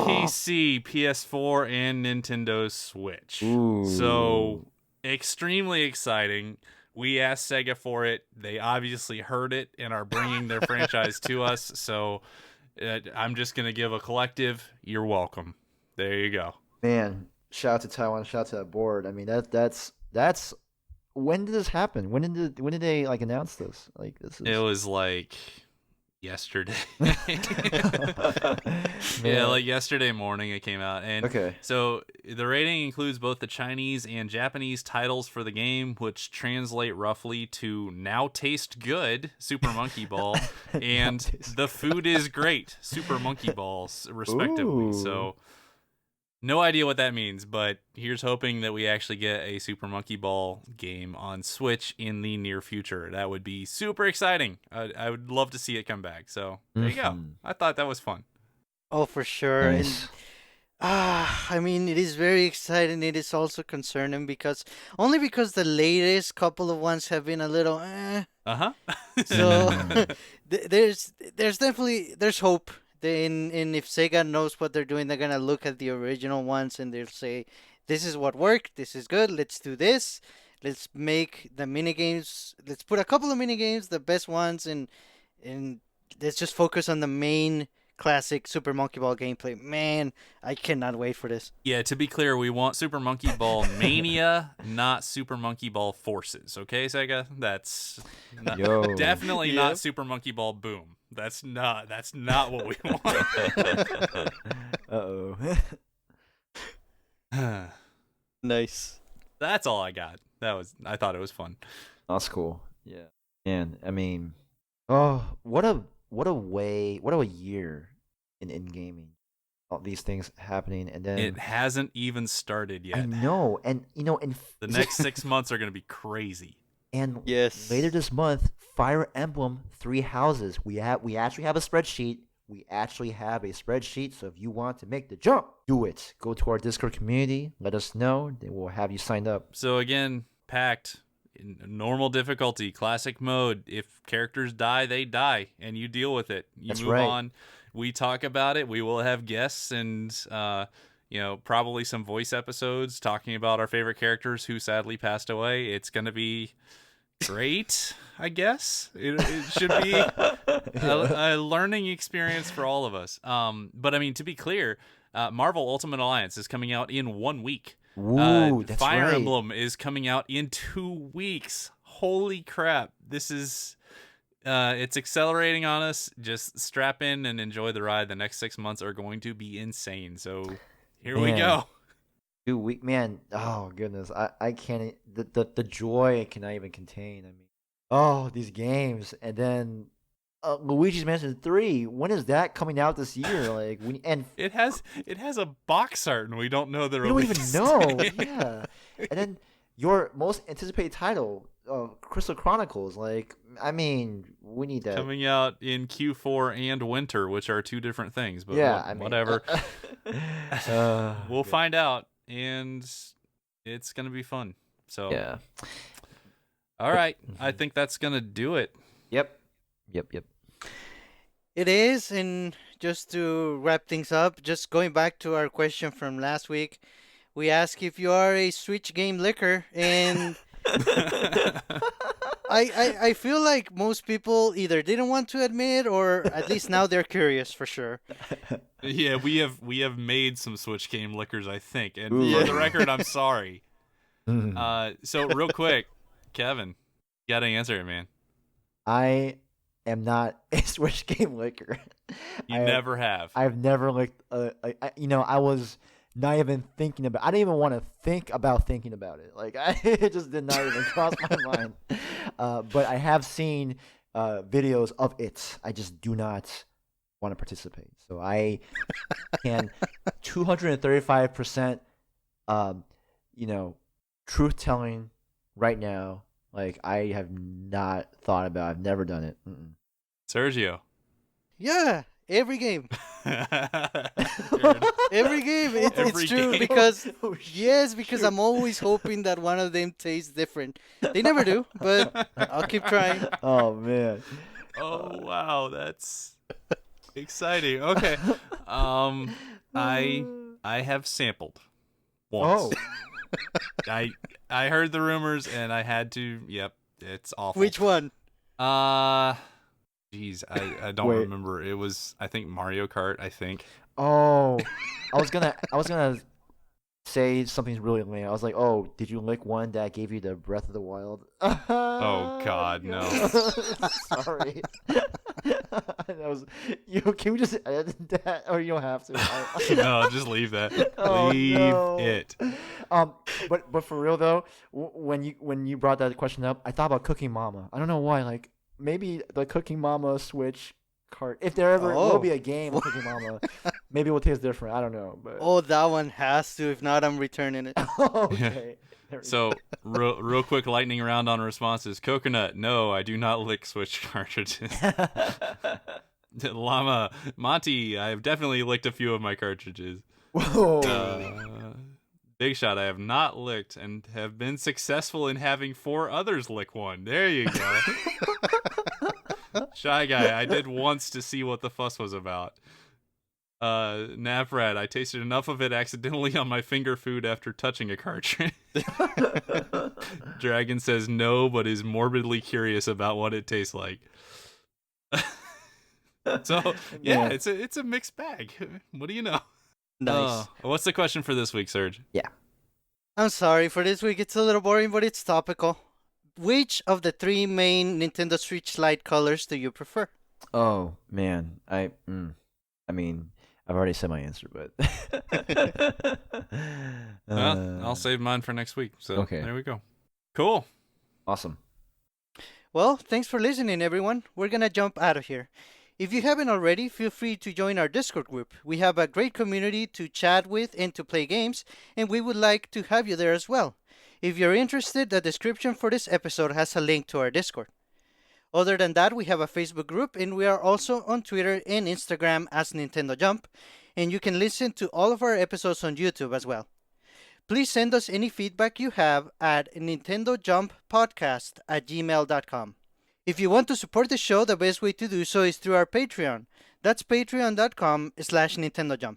PC, PS4, and Nintendo Switch. Ooh. So extremely exciting. We asked Sega for it. They obviously heard it and are bringing their franchise to us. So I'm just going to give a collective, you're welcome. There you go. Man, shout out to Taiwan. Shout out to that board. I mean, that's. When did this happen? When did they like announce this? Like this is. It was like yesterday. Yeah, like yesterday morning it came out. And Okay. so the rating includes both the Chinese and Japanese titles for the game, which translate roughly to Now Taste Good, Super Monkey Ball, and The Food is Great, Super Monkey Balls, respectively. Ooh. So no idea what that means, but here's hoping that we actually get a Super Monkey Ball game on Switch in the near future. That would be super exciting. I would love to see it come back. So there you go. I thought that was fun. Oh, for sure. Nice. And I mean, it is very exciting. It is also concerning because the latest couple of ones have been a little. So there's definitely hope. And if Sega knows what they're doing, they're gonna look at the original ones and they'll say, "This is what worked. This is good. Let's do this. Let's make the mini games. Let's put a couple of mini games, the best ones, and let's just focus on the main classic Super Monkey Ball gameplay." Man, I cannot wait for this. Yeah, to be clear, we want Super Monkey Ball Mania, not Super Monkey Ball Forces. Okay, Sega? That's definitely not Super Monkey Ball Boom. That's not what we want. Uh-oh. Nice. That's all I got. I thought it was fun. That's cool. Yeah. And I mean, what a year in gaming. All these things happening, and then it hasn't even started yet. I know, and the next 6 months are going to be crazy. And yes, later this month, Fire Emblem Three Houses. We actually have a spreadsheet. So if you want to make the jump, do it. Go to our Discord community. Let us know. They will have you signed up. So again, packed in normal difficulty, classic mode. If characters die, they die, and you deal with it. You That's move right. on. We talk about it. We will have guests and probably some voice episodes talking about our favorite characters who sadly passed away. It's gonna be great, I guess. It should be a learning experience for all of us. But I mean, to be clear, Marvel Ultimate Alliance is coming out in 1 week. Ooh, that's Fire right. Emblem is coming out in 2 weeks. Holy crap. This is it's accelerating on us. Just strap in and enjoy the ride. The next 6 months are going to be insane. So here we go. 2 weeks, man. Oh goodness, I can't. The joy I cannot even contain. I mean, these games, and then Luigi's Mansion 3. When is that coming out this year? Like it has a box art, and we don't know the we don't release. even know. Yeah, and then your most anticipated title, Crystal Chronicles. Like, I mean, we need that coming out in Q4 and winter, which are two different things. But yeah, whatever. We'll yeah. find out, and it's gonna be fun. So Yeah. all right, I think that's gonna do it. Yep. It is, and just to wrap things up, just going back to our question from last week, we ask if you are a Switch game licker, and I feel like most people either didn't want to admit, or at least now they're curious for sure. Yeah, we have made some Switch game lickers, I think, and Ooh. for the record, I'm sorry. So real quick, Kevin, you gotta answer it, man. I am not a Switch game licker. You never have. I've never licked. I was not even thinking about. I didn't even want to think about thinking about it. Like, it just did not even cross my mind. But I have seen videos of it. I just do not want to participate. So I can 235%, truth telling right now. Like, I have not thought about. I've never done it. Mm-mm. Sergio. Yeah, every game. Dude. Every game. Every It's true game. because Oh, shit. yes, because I'm always hoping that one of them tastes different. They never do, but I'll keep trying. Oh man. Oh wow, that's exciting. Okay. I have sampled once. Oh. I heard the rumors and I had to. Yep, it's awful. Which one? Jeez, I don't Wait. remember. It was, I think, Mario Kart. I think. Oh. I was gonna say something really lame. I was like, oh, did you lick one that gave you the Breath of the Wild? Oh God, no. Sorry. That was you. Can we just edit that, or you don't have to? No, just leave that. Oh, Leave no. it. But for real though, when you brought that question up, I thought about Cooking Mama. I don't know why. Like, maybe the Cooking Mama Switch cart, if there ever will be a game of Cooking Mama, maybe it will taste different. I don't know, but Oh, that one has to. If not, I'm returning it. okay. There we So, real quick lightning round on responses. Coconut, no, I do not lick Switch cartridges. go. Llama, Monty, I have definitely licked a few of my cartridges. Whoa. Big Shot, I have not licked and have been successful in having 4 others lick one. There you go. Shy Guy, I did once to see what the fuss was about. Naprat, I tasted enough of it accidentally on my finger food after touching a cartridge. Dragon says no, but is morbidly curious about what it tastes like. So yeah, Man. it's a mixed bag. What do you know? Nice. What's the question for this week, Serge? I'm sorry for this week. It's a little boring, but it's topical. Which of the 3 main Nintendo Switch Lite colors do you prefer? Oh man, I mean, I've already said my answer, but Well, I'll save mine for next week. So okay. there we go. Cool. Awesome. Well, thanks for listening, everyone. We're gonna jump out of here. If you haven't already, feel free to join our Discord group. We have a great community to chat with and to play games, and we would like to have you there as well. If you're interested, the description for this episode has a link to our Discord. Other than that, we have a Facebook group, and we are also on Twitter and Instagram as Nintendo Jump, and you can listen to all of our episodes on YouTube as well. Please send us any feedback you have at NintendoJumpPodcast@gmail.com. If you want to support the show, the best way to do so is through our Patreon. That's patreon.com/NintendoJump.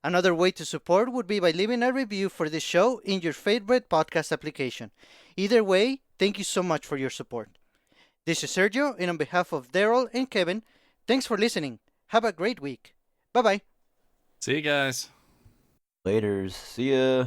Another way to support would be by leaving a review for this show in your favorite podcast application. Either way, thank you so much for your support. This is Sergio, and on behalf of Daryl and Kevin, thanks for listening. Have a great week. Bye-bye. See you guys. Laters. See ya.